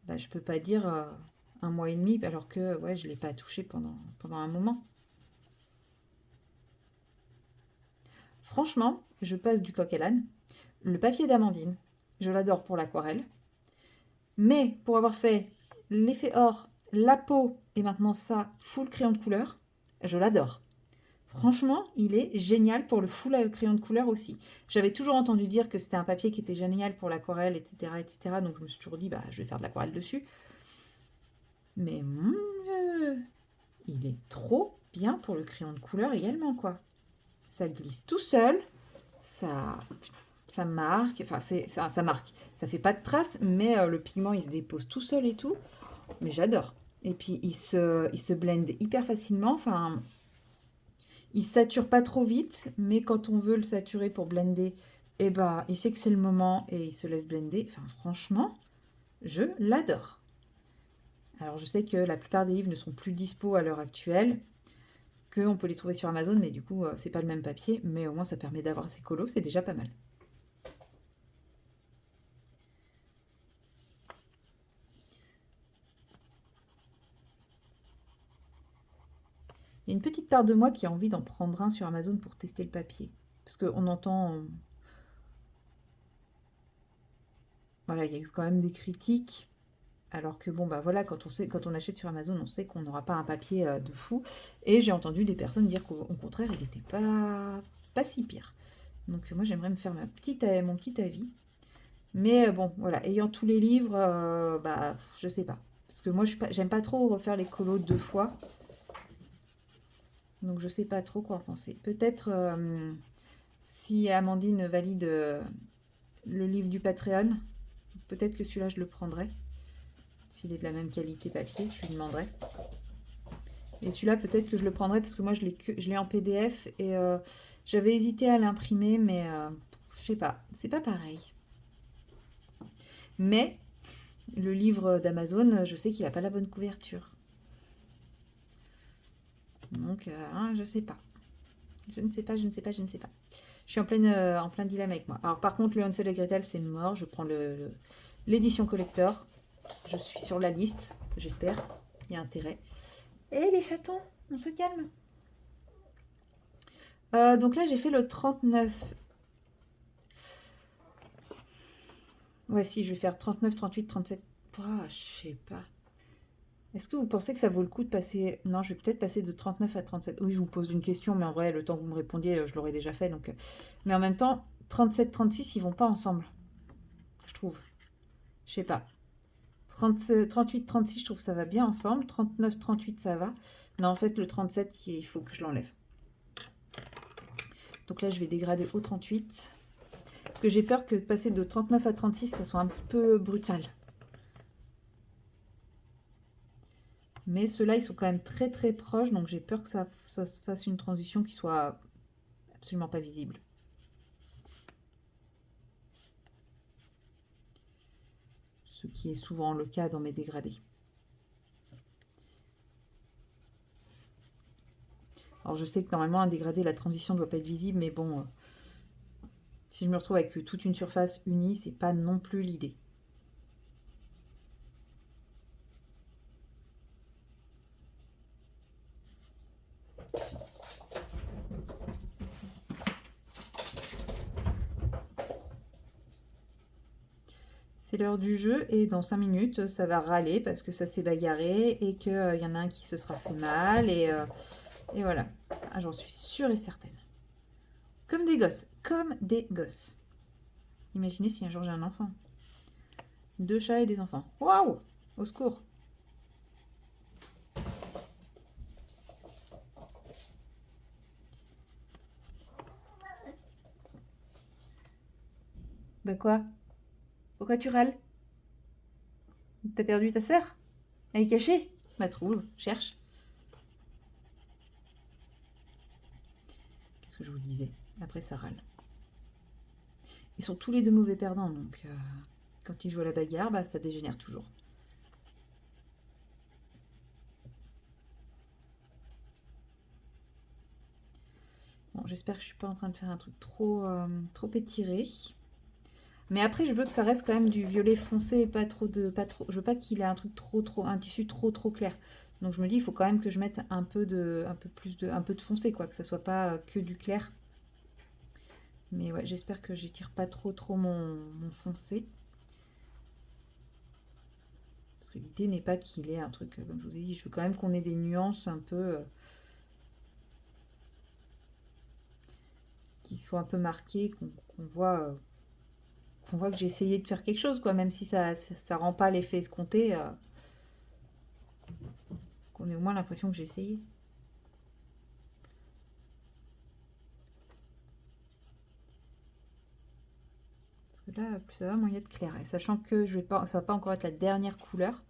Speaker 1: Bah, je peux pas dire un mois et demi, alors que ouais, je l'ai pas touché pendant un moment. Franchement, je passe du coq à l'âne. Le papier d'amandine, je l'adore pour l'aquarelle. Mais pour avoir fait l'effet or, la peau et maintenant ça, full crayon de couleur, Je l'adore. Franchement, il est génial pour le full crayon de couleur aussi. J'avais toujours entendu dire que c'était un papier qui était génial pour l'aquarelle, etc., etc. Donc je me suis toujours dit, bah, je vais faire de l'aquarelle dessus. Mais il est trop bien pour le crayon de couleur également, quoi. Ça glisse tout seul, ça, ça marque, enfin ça marque. Ça fait pas de traces, mais le pigment il se dépose tout seul et tout. Mais j'adore. Et puis il se blende hyper facilement. Enfin, il sature pas trop vite, mais quand on veut le saturer pour blender, eh ben, il sait que c'est le moment et il se laisse blender. Enfin, franchement, je l'adore. Alors, je sais que la plupart des livres ne sont plus dispo à l'heure actuelle, qu'on peut les trouver sur Amazon, mais du coup, c'est pas le même papier, mais au moins ça permet d'avoir ces colos, c'est déjà pas mal. Il y a une petite part de moi qui a envie d'en prendre un sur Amazon pour tester le papier. Parce qu'on entend. Voilà, il y a eu quand même des critiques. Alors que bon, bah voilà, quand on achète sur Amazon, on sait qu'on n'aura pas un papier de fou. Et j'ai entendu des personnes dire qu'au contraire, il n'était pas si pire. Donc moi, j'aimerais me faire mon petit avis. Mais bon, voilà, ayant tous les livres, bah je sais pas. Parce que moi, j'aime pas trop refaire les colos 2 fois. Donc je sais pas trop quoi en penser. Peut-être si Amandine valide le livre du Patreon, peut-être que celui-là, je le prendrai. S'il est de la même qualité papier, je lui demanderai. Et celui-là, peut-être que je le prendrai parce que moi, je l'ai en PDF et j'avais hésité à l'imprimer, mais je sais pas, c'est pas pareil. Mais le livre d'Amazon, je sais qu'il n'a pas la bonne couverture. Donc, je sais pas. Je ne sais pas, je ne sais pas, je ne sais pas. Je suis en plein dilemme avec moi. Alors, par contre, le Hansel et Gretel, c'est mort. Je prends l'édition collector. Je suis sur la liste, j'espère. Il y a intérêt. Et les chatons, on se calme. Donc là, j'ai fait le 39. Ouais, si, je vais faire 39, 38, 37. Ah, je sais pas. Est-ce que vous pensez que ça vaut le coup de passer... Non, je vais peut-être passer de 39 à 37. Oui, je vous pose une question, mais en vrai, le temps que vous me répondiez, je l'aurais déjà fait. Donc... Mais en même temps, 37, 36, ils vont pas ensemble. Je trouve. Je sais pas. 38, 36, je trouve que ça va bien ensemble. 39, 38, ça va. Non, en fait, le 37, il faut que je l'enlève. Donc là, je vais dégrader au 38. Parce que j'ai peur que de passer de 39 à 36, ça soit un petit peu brutal. Mais ceux-là, ils sont quand même très très proches, donc j'ai peur que ça se fasse une transition qui soit absolument pas visible. Ce qui est souvent le cas dans mes dégradés. Alors je sais que normalement un dégradé, la transition ne doit pas être visible, mais bon, si je me retrouve avec toute une surface unie, c'est pas non plus l'idée. C'est l'heure du jeu et dans 5 minutes, ça va râler parce que ça s'est bagarré et qu'il y en a un qui se sera fait mal et voilà. Ah, j'en suis sûre et certaine. Comme des gosses, comme des gosses. Imaginez si un jour j'ai un enfant. 2 chats et des enfants. Waouh! Au secours! Bah quoi? Pourquoi tu râles? T'as perdu ta sœur? Elle est cachée? Bah trouve, cherche. Qu'est-ce que je vous disais? Après ça râle. Ils sont tous les deux mauvais perdants, donc quand ils jouent à la bagarre, bah ça dégénère toujours. Bon, j'espère que je suis pas en train de faire un truc trop étiré. Mais après, je veux que ça reste quand même du violet foncé et pas trop. Je veux pas qu'il ait un truc un tissu trop clair. Donc je me dis, il faut quand même que je mette un peu de foncé, quoi, que ça soit pas que du clair. Mais ouais, j'espère que j'étire pas trop mon foncé. Parce que l'idée n'est pas qu'il ait un truc, comme je vous ai dit, je veux quand même qu'on ait des nuances un peu qu'ils soient un peu marqués, qu'on voit que j'ai essayé de faire quelque chose, quoi, même si ça rend pas l'effet escompté, qu'on ait au moins l'impression que j'ai essayé. Parce que là, plus ça va, moins il y a de clair. Et sachant que ça va pas encore être la dernière couleur.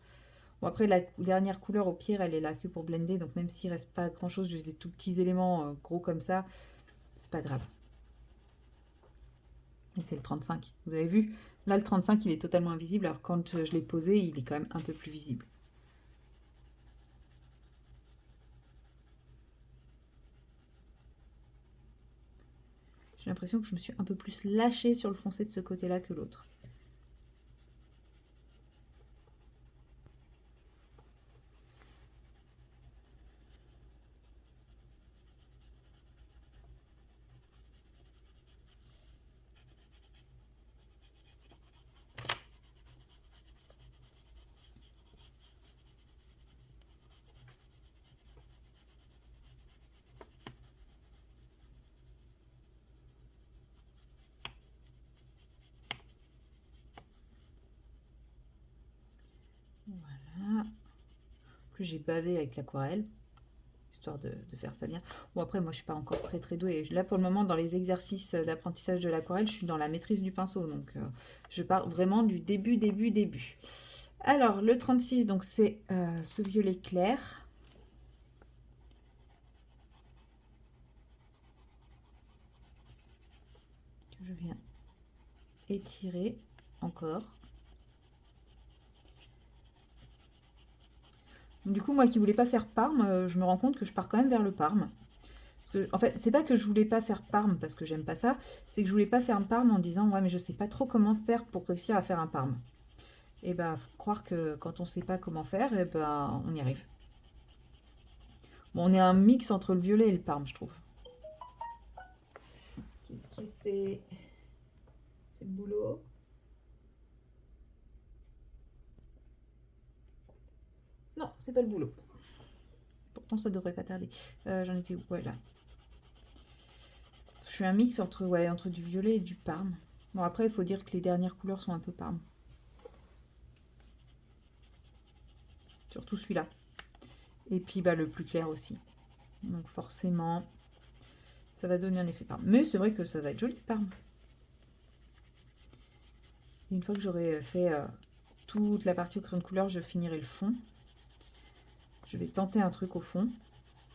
Speaker 1: Bon, après, la dernière couleur, au pire, elle est là que pour blender. Donc, même s'il reste pas grand chose, juste des tout petits éléments gros comme ça, c'est pas grave. Et c'est le 35. Vous avez vu? Là, le 35, il est totalement invisible. Alors, quand je l'ai posé, il est quand même un peu plus visible. J'ai l'impression que je me suis un peu plus lâchée sur le foncé de ce côté-là que l'autre. Voilà. En plus, j'ai bavé avec l'aquarelle, histoire de faire ça bien. Bon, après, moi, je suis pas encore très douée. Là, pour le moment, dans les exercices d'apprentissage de l'aquarelle, je suis dans la maîtrise du pinceau. Donc, je pars vraiment du début. Alors, le 36, donc c'est ce violet clair. Que je viens étirer encore. Du coup, moi qui voulais pas faire Parme, je me rends compte que je pars quand même vers le Parme. Parce que, en fait, c'est pas que je voulais pas faire Parme parce que j'aime pas ça, c'est que je voulais pas faire un Parme en disant ouais mais je sais pas trop comment faire pour réussir à faire un Parme. Et bah faut croire que quand on sait pas comment faire, et ben on y arrive. Bon, on est un mix entre le violet et le Parme, je trouve. Qu'est-ce que c'est? C'est le boulot. Non, c'est pas le boulot. Pourtant ça devrait pas tarder. J'en étais où? Ouais là. Je suis un mix entre du violet et du Parme. Bon après il faut dire que les dernières couleurs sont un peu Parme. Surtout celui-là. Et puis bah, le plus clair aussi. Donc forcément, ça va donner un effet Parme. Mais c'est vrai que ça va être joli Parme. Et une fois que j'aurai fait toute la partie au crayon de couleur, je finirai le fond. Je vais tenter un truc au fond.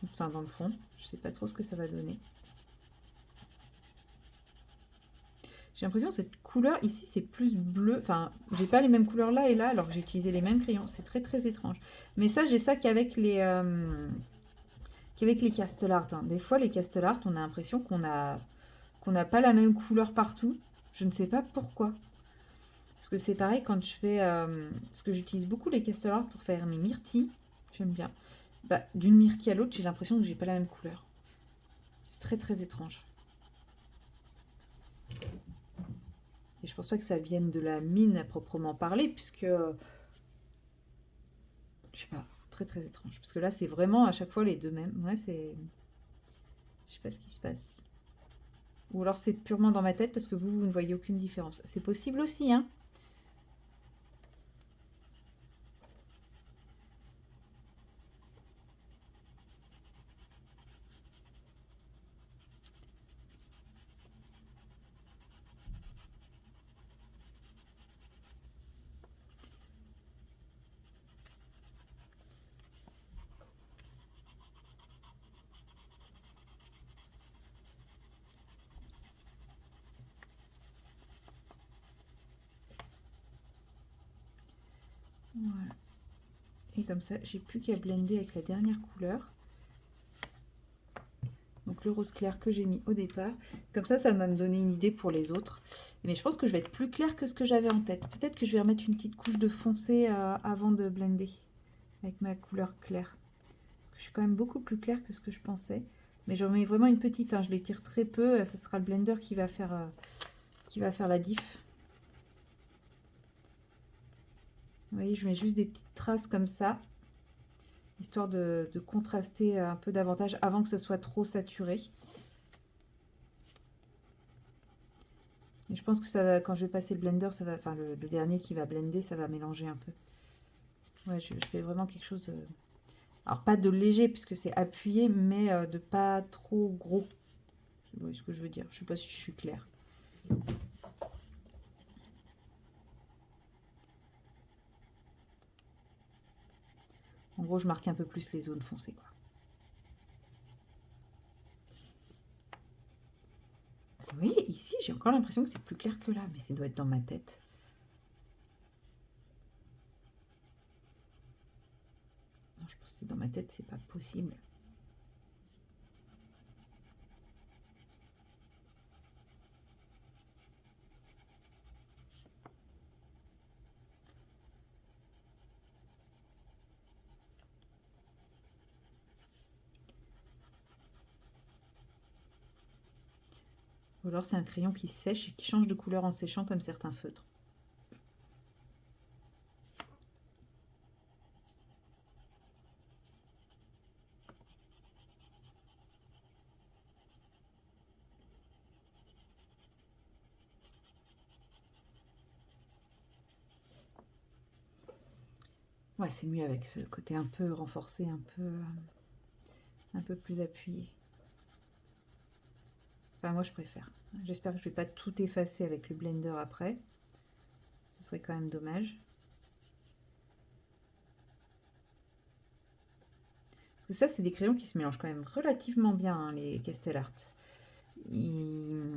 Speaker 1: Enfin dans le fond. Je sais pas trop ce que ça va donner. J'ai l'impression que cette couleur ici c'est plus bleu. Enfin, j'ai pas les mêmes couleurs là et là alors que j'ai utilisé les mêmes crayons. C'est très étrange. Mais ça, j'ai ça qu'avec les Castle Art. Hein. Des fois, les Castle Art, on a l'impression qu'on n'a pas la même couleur partout. Je ne sais pas pourquoi. Parce que c'est pareil quand je fais... parce que j'utilise beaucoup les Castle Art pour faire mes myrtilles. J'aime bien. Bah, d'une myrtille à l'autre, j'ai l'impression que j'ai pas la même couleur. C'est très étrange. Et je pense pas que ça vienne de la mine à proprement parler, puisque... je sais pas, très étrange. Parce que là, c'est vraiment à chaque fois les deux mêmes. Ouais, c'est... Je sais pas ce qui se passe. Ou alors c'est purement dans ma tête parce que vous ne voyez aucune différence. C'est possible aussi, hein. Voilà. Et comme ça, j'ai plus qu'à blender avec la dernière couleur. Donc le rose clair que j'ai mis au départ. Comme ça va me donner une idée pour les autres. Mais je pense que je vais être plus clair que ce que j'avais en tête. Peut-être que je vais remettre une petite couche de foncé avant de blender. Avec ma couleur claire. Parce que je suis quand même beaucoup plus claire que ce que je pensais. Mais j'en mets vraiment une petite. Hein. Je l'étire très peu. Ce sera le blender qui va faire la diff. Vous voyez, je mets juste des petites traces comme ça. Histoire de contraster un peu davantage avant que ce soit trop saturé. Et je pense que ça va, quand je vais passer le blender, ça va, enfin le dernier qui va blender, ça va mélanger un peu. Ouais, je fais vraiment quelque chose. Alors pas de léger puisque c'est appuyé, mais de pas trop gros. Vous voyez ce que je veux dire? Je sais pas si je suis claire. En gros, je marque un peu plus les zones foncées, quoi. Vous voyez, ici, j'ai encore l'impression que c'est plus clair que là, mais ça doit être dans ma tête. Non, je pense que c'est dans ma tête, c'est pas possible. Ou alors c'est un crayon qui sèche et qui change de couleur en séchant comme certains feutres. Ouais, c'est mieux avec ce côté un peu renforcé, un peu plus appuyé. Enfin, moi, je préfère. J'espère que je vais pas tout effacer avec le blender après. Ce serait quand même dommage. Parce que ça, c'est des crayons qui se mélangent quand même relativement bien, hein, les Castellart. Ils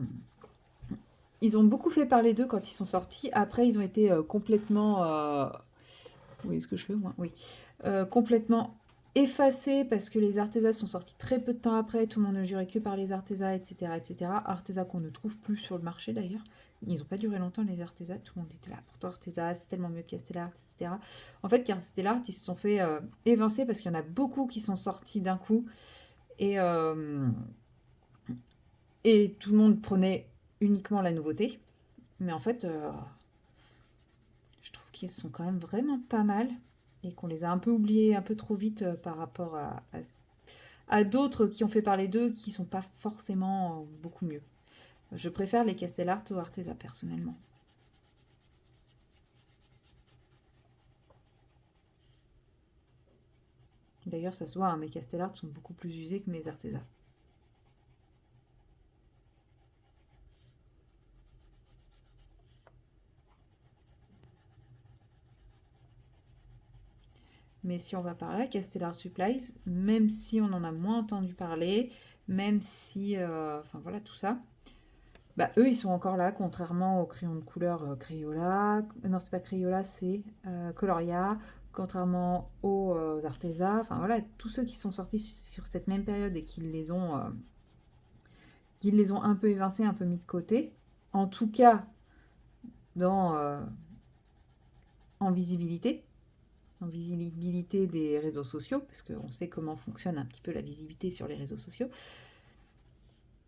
Speaker 1: ont beaucoup fait parler d'eux quand ils sont sortis. Après, ils ont été complètement... Vous voyez ce que je fais, moi? Oui. Complètement effacés parce que les Arteza sont sortis très peu de temps après. Tout le monde ne jurait que par les Arteza, etc., etc. Arteza qu'on ne trouve plus sur le marché, d'ailleurs. Ils n'ont pas duré longtemps, les Arteza. Tout le monde était là. Pourtant, Arteza, c'est tellement mieux que Castellart, etc. En fait, Castellart, ils se sont fait évincer parce qu'il y en a beaucoup qui sont sortis d'un coup. Et, euh, et tout le monde prenait uniquement la nouveauté. Mais en fait, je trouve qu'ils sont quand même vraiment pas mal. Et qu'on les a un peu oubliés un peu trop vite par rapport à d'autres qui ont fait parler d'eux qui sont pas forcément beaucoup mieux. Je préfère les Castellart aux Arteza personnellement. D'ailleurs, ça se voit, hein, mes Castellart sont beaucoup plus usés que mes Arteza. Mais si on va par là, Castellart Supplies, même si on en a moins entendu parler, même si, enfin voilà, tout ça, bah eux ils sont encore là, contrairement aux crayons de couleur Crayola. Non, c'est pas Crayola, c'est Coloria. Contrairement aux Arteza, enfin voilà, tous ceux qui sont sortis sur cette même période et qui les ont un peu évincés, un peu mis de côté, en tout cas dans, en visibilité, des réseaux sociaux, parce qu'on sait comment fonctionne un petit peu la visibilité sur les réseaux sociaux.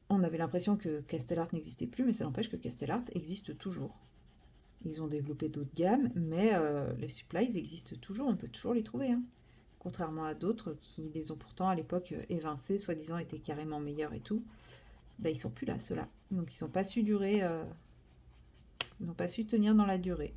Speaker 1: On avait l'impression que Castellart n'existait plus, mais ça n'empêche que Castellart existe toujours. Ils ont développé d'autres gammes, mais les supplies existent toujours, on peut toujours les trouver. Hein. Contrairement à d'autres qui les ont pourtant à l'époque évincés, soi-disant étaient carrément meilleurs et tout. Ben, ils sont plus là, ceux-là. Donc ils n'ont pas su durer, ils n'ont pas su tenir dans la durée.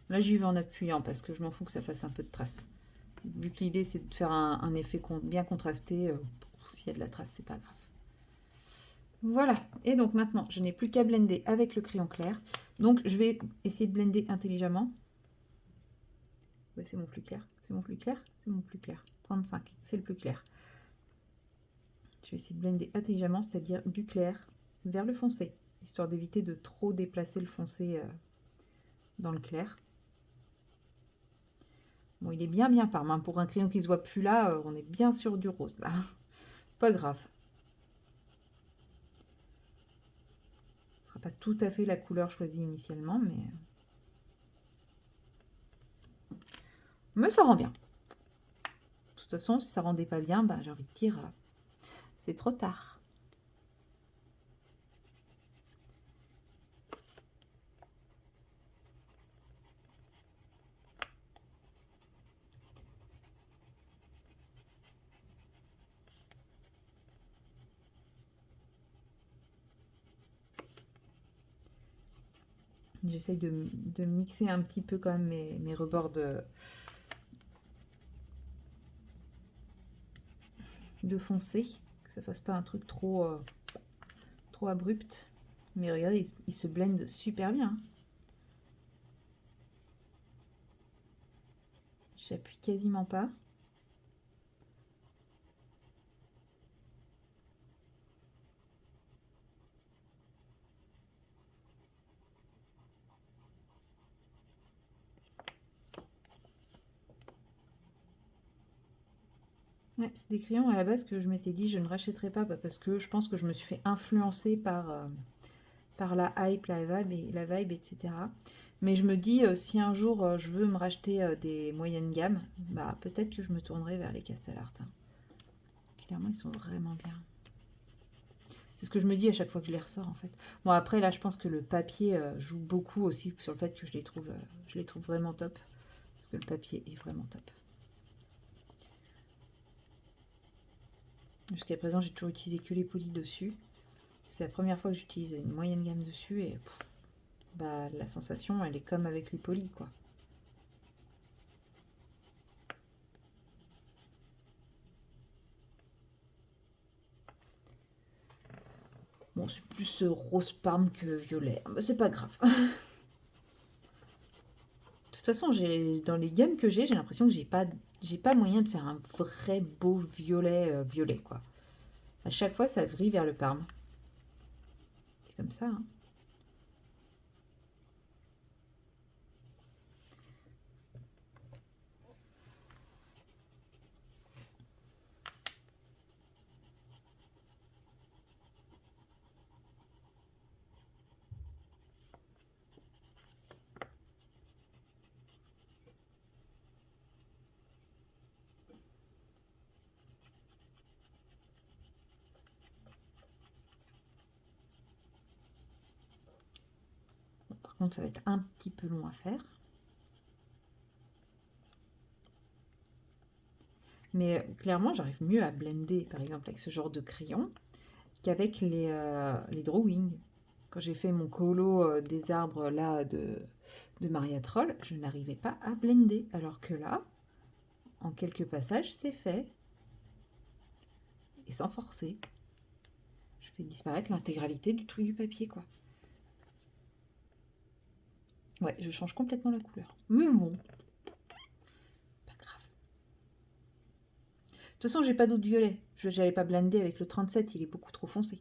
Speaker 1: Là, j'y vais en appuyant parce que je m'en fous que ça fasse un peu de traces. Vu que l'idée, c'est de faire un effet bien contrasté, s'il y a de la trace, c'est pas grave. Voilà. Et donc maintenant, je n'ai plus qu'à blender avec le crayon clair. Donc, je vais essayer de blender intelligemment. Ouais, c'est mon plus clair. C'est mon plus clair. C'est mon plus clair. 35, c'est le plus clair. Je vais essayer de blender intelligemment, c'est-à-dire du clair vers le foncé, histoire d'éviter de trop déplacer le foncé dans le clair. Bon, il est bien par main. Pour un crayon qui ne se voit plus là, on est bien sur du rose, là. Pas grave. Ce ne sera pas tout à fait la couleur choisie initialement, mais ça rend bien. toute façon, si ça rendait pas bien, bah, j'ai envie de dire, c'est trop tard. J'essaye de mixer un petit peu quand même mes rebords de foncé, que ça fasse pas un truc trop abrupt. Mais regardez, il se blende super bien. J'appuie quasiment pas. Ouais, c'est des crayons à la base que je m'étais dit je ne rachèterais pas parce que je pense que je me suis fait influencer par la hype, la vibe, etc. Mais je me dis, si un jour je veux me racheter des moyennes gammes, bah peut-être que je me tournerai vers les Castellart. Hein. Clairement, ils sont vraiment bien. C'est ce que je me dis à chaque fois que je les ressors en fait. Bon après là, je pense que le papier joue beaucoup aussi sur le fait que je les trouve vraiment top. Parce que le papier est vraiment top. Jusqu'à présent, j'ai toujours utilisé que les polis dessus. C'est la première fois que j'utilise une moyenne gamme dessus et bah, la sensation, elle est comme avec les polis, quoi. Bon, c'est plus rose parme que violet. Mais c'est pas grave. De toute façon, dans les gammes que j'ai l'impression que j'ai pas moyen de faire un vrai beau violet, quoi. À chaque fois, ça vrille vers le parme. C'est comme ça, hein. Par contre, ça va être un petit peu long à faire. Mais clairement, j'arrive mieux à blender, par exemple, avec ce genre de crayon qu'avec les drawings. Quand j'ai fait mon colo des arbres là de Maria Troll, je n'arrivais pas à blender. Alors que là, en quelques passages, c'est fait. Et sans forcer. Je fais disparaître l'intégralité du truc du papier, quoi. Ouais, je change complètement la couleur. Mais bon, pas grave. De toute façon, j'ai pas d'autre violet. Je n'allais pas blender avec le 37, il est beaucoup trop foncé.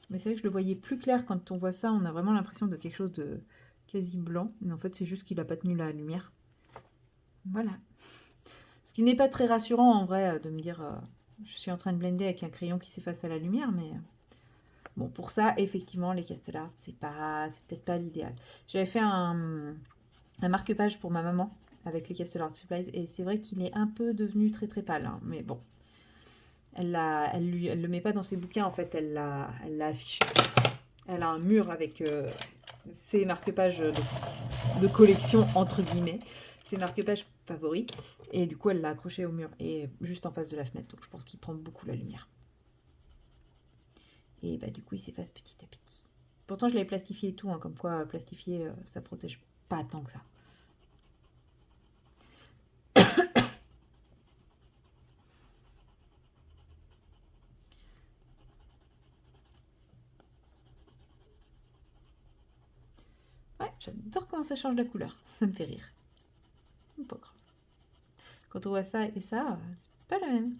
Speaker 1: Mais c'est vrai que je le voyais plus clair quand on voit ça. On a vraiment l'impression de quelque chose de quasi blanc. Mais en fait, c'est juste qu'il n'a pas tenu la lumière. Voilà. Ce qui n'est pas très rassurant en vrai de me dire je suis en train de blender avec un crayon qui s'efface à la lumière, mais bon, pour ça, effectivement, les Castellart, c'est peut-être pas l'idéal. J'avais fait un marque-page pour ma maman avec les Castellart Supplies et c'est vrai qu'il est un peu devenu très très pâle, hein, mais bon. Elle le met pas dans ses bouquins en fait, elle l'a affiché. Elle a un mur avec ses marque-pages de collection entre guillemets, ses marque-pages favoris et du coup elle l'a accroché au mur et juste en face de la fenêtre, donc je pense qu'il prend beaucoup la lumière. Et bah du coup il s'efface petit à petit. Pourtant je l'avais plastifié et tout, hein, comme quoi plastifier ça protège pas tant que ça. Ouais, j'adore comment ça change la couleur, ça me fait rire. Pas grave. Quand on voit ça et ça, c'est pas la même.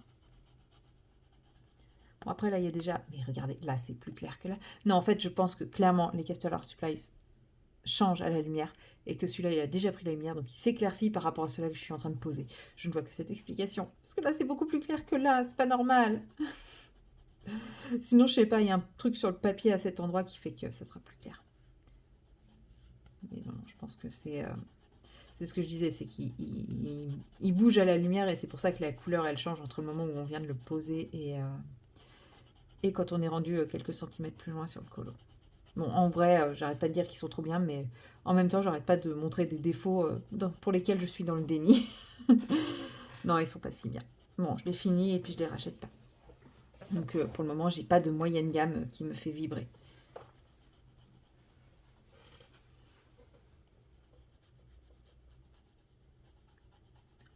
Speaker 1: Bon, après là il y a déjà, mais regardez, là c'est plus clair que là. Non, en fait je pense que clairement les Castellart Supplies change à la lumière et que celui-là il a déjà pris la lumière donc il s'éclaircit par rapport à celui-là que je suis en train de poser. Je ne vois que cette explication parce que là c'est beaucoup plus clair que là, c'est pas normal. Sinon je sais pas, il y a un truc sur le papier à cet endroit qui fait que ça sera plus clair. Mais non, je pense que c'est C'est ce que je disais, c'est qu'il il bouge à la lumière et c'est pour ça que la couleur, elle change entre le moment où on vient de le poser et quand on est rendu quelques centimètres plus loin sur le colo. Bon, en vrai, j'arrête pas de dire qu'ils sont trop bien, mais en même temps, j'arrête pas de montrer des défauts pour lesquels je suis dans le déni. Non, ils sont pas si bien. Bon, je les finis et puis je les rachète pas. Donc pour le moment, j'ai pas de moyenne gamme qui me fait vibrer.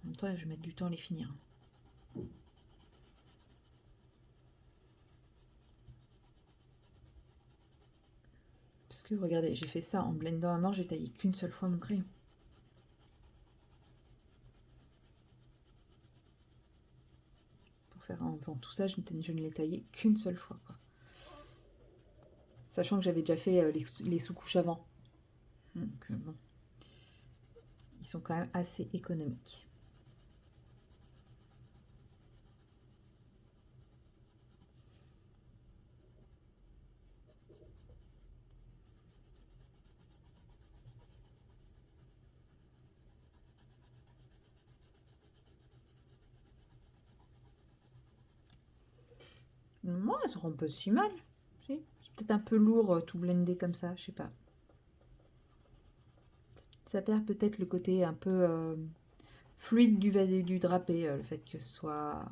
Speaker 1: En même temps, je vais mettre du temps à les finir. Parce que regardez, j'ai fait ça en blendant à mort, j'ai taillé qu'une seule fois mon crayon. Pour faire en faisant tout ça, je ne l'ai taillé qu'une seule fois, quoi. Sachant que j'avais déjà fait les sous-couches avant. Donc bon. Ils sont quand même assez économiques. Moi, ça rend pas si mal. Si. C'est peut-être un peu lourd tout blendé comme ça, je sais pas. Ça perd peut-être le côté un peu fluide du drapé, le fait que ce soit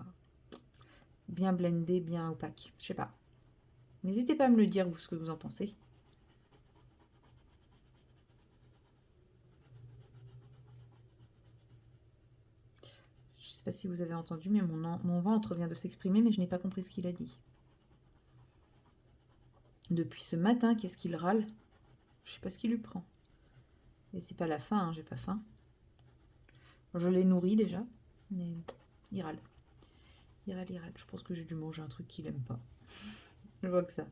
Speaker 1: bien blendé, bien opaque. Je sais pas. N'hésitez pas à me le dire, vous, ce que vous en pensez. Je sais pas si vous avez entendu, mais mon ventre vient de s'exprimer, mais je n'ai pas compris ce qu'il a dit. Depuis ce matin, qu'est-ce qu'il râle? Je sais pas ce qui lui prend. Et c'est pas la faim, hein, j'ai pas faim. Je l'ai nourri déjà, mais il râle. Il râle, il râle. Je pense que j'ai dû manger un truc qu'il aime pas. Je vois que ça.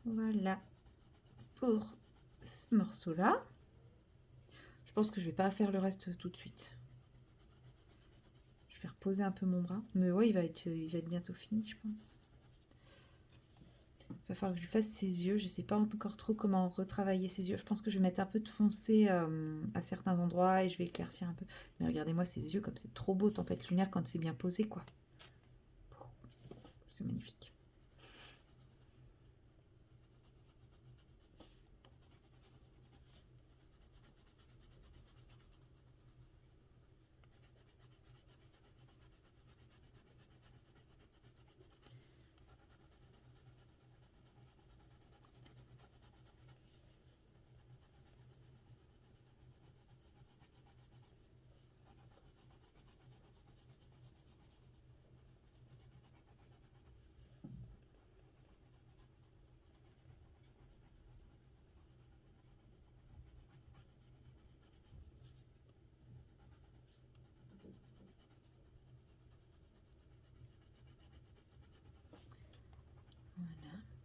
Speaker 1: Voilà pour ce morceau-là. Je pense que je vais pas faire le reste tout de suite. Je vais reposer un peu mon bras. Mais ouais, il va être bientôt fini, je pense. Il va falloir que je lui fasse ses yeux. Je sais pas encore trop comment retravailler ses yeux. Je pense que je vais mettre un peu de foncé à certains endroits et je vais éclaircir un peu. Mais regardez-moi ses yeux, comme c'est trop beau, tempête lunaire, quand c'est bien posé, quoi. C'est magnifique.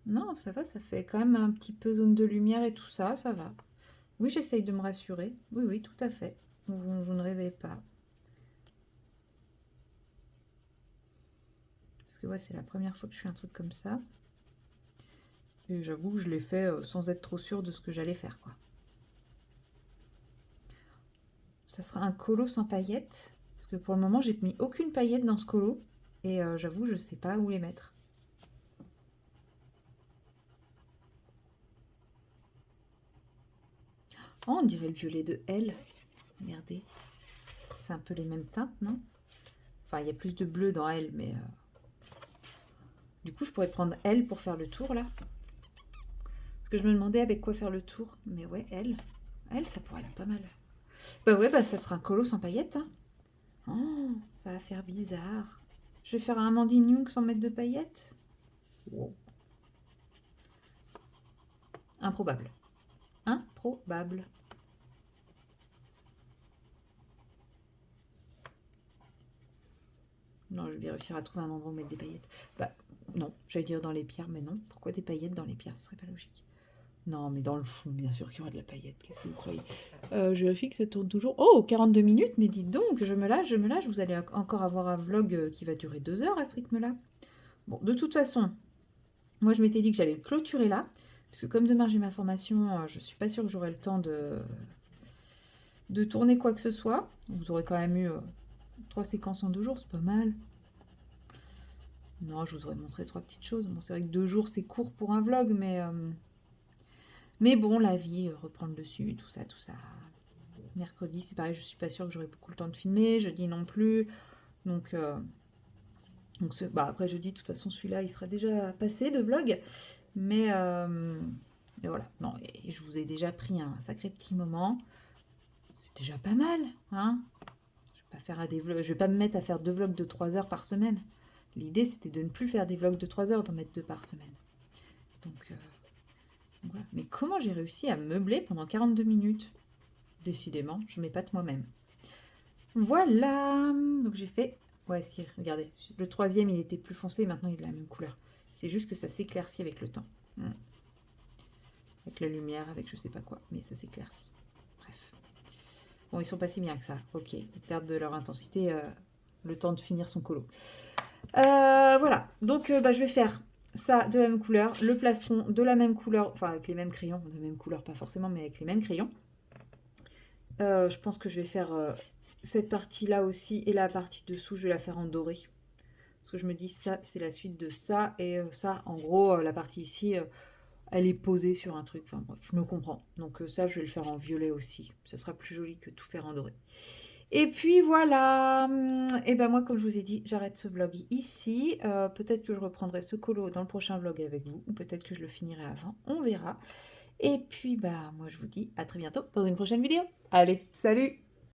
Speaker 1: Non, ça va, ça fait quand même un petit peu zone de lumière et tout ça, ça va. Oui, j'essaye de me rassurer. Oui, oui, tout à fait. Vous ne rêvez pas. Parce que ouais, c'est la première fois que je fais un truc comme ça. Et j'avoue que je l'ai fait sans être trop sûre de ce que j'allais faire, quoi. Ça sera un colo sans paillettes. Parce que pour le moment, j'ai mis aucune paillette dans ce colo. Et j'avoue, je sais pas où les mettre. Oh, on dirait le violet de Elle. Regardez. C'est un peu les mêmes teintes, non? Enfin, il y a plus de bleu dans Elle, mais... Du coup, je pourrais prendre Elle pour faire le tour, là. Parce que je me demandais avec quoi faire le tour. Mais ouais, Elle, ça pourrait être pas mal. Bah ouais, bah ça sera un colo sans paillettes. Hein. Oh, ça va faire bizarre. Je vais faire un Amandine Young sans mettre de paillettes. Wow. Improbable. Improbable. Non, je vais réussir à trouver un endroit où mettre des paillettes. Bah, non, j'allais dire dans les pierres, mais non. Pourquoi des paillettes dans les pierres? Ce serait pas logique. Non, mais dans le fond, bien sûr qu'il y aura de la paillette. Qu'est-ce que vous croyez? Je vérifie que ça tourne toujours. Oh, 42 minutes, mais dites donc, je me lâche. Vous allez encore avoir un vlog qui va durer 2 heures à ce rythme-là. Bon, de toute façon, moi je m'étais dit que j'allais le clôturer là. Parce que comme demain j'ai ma formation, je suis pas sûre que j'aurai le temps de tourner quoi que ce soit. Vous aurez quand même eu 3 séquences en 2 jours, c'est pas mal. Non, je vous aurais montré 3 petites choses. Bon, c'est vrai que 2 jours c'est court pour un vlog, mais bon, la vie reprend le dessus, tout ça, tout ça. Mercredi, c'est pareil, je suis pas sûre que j'aurai beaucoup le temps de filmer. Jeudi non plus. Donc bah, après jeudi, de toute façon, celui-là, il sera déjà passé de vlog. Mais voilà. Non, et je vous ai déjà pris un sacré petit moment. C'est déjà pas mal, hein. Je vais pas me mettre à faire 2 vlogs de 3 heures par semaine. L'idée, c'était de ne plus faire des vlogs de 3 heures, d'en mettre 2 par semaine. Donc voilà. Mais comment j'ai réussi à meubler pendant 42 minutes? Décidément, je m'épate moi-même. Voilà. Donc j'ai fait... Ouais, si, regardez. Le troisième, il était plus foncé, maintenant il est de la même couleur. C'est juste que ça s'éclaircit avec le temps. Avec la lumière, avec je sais pas quoi. Mais ça s'éclaircit. Bref. Bon, ils sont pas si bien que ça. Ok. Ils perdent de leur intensité le temps de finir son colo. Voilà. Donc, bah, je vais faire ça de la même couleur. Le plastron de la même couleur. Enfin, avec les mêmes crayons. De la même couleur, pas forcément, mais avec les mêmes crayons. Je pense que je vais faire cette partie-là aussi. Et la partie dessous, je vais la faire en doré. Parce que je me dis, ça, c'est la suite de ça. Et ça, en gros, la partie ici, elle est posée sur un truc. Enfin bref, je me comprends. Donc ça, je vais le faire en violet aussi. Ce sera plus joli que tout faire en doré. Et puis voilà. Et ben moi, comme je vous ai dit, j'arrête ce vlog ici. Peut-être que je reprendrai ce colo dans le prochain vlog avec vous. Ou peut-être que je le finirai avant. On verra. Et puis, bah, moi, je vous dis à très bientôt dans une prochaine vidéo. Allez, salut!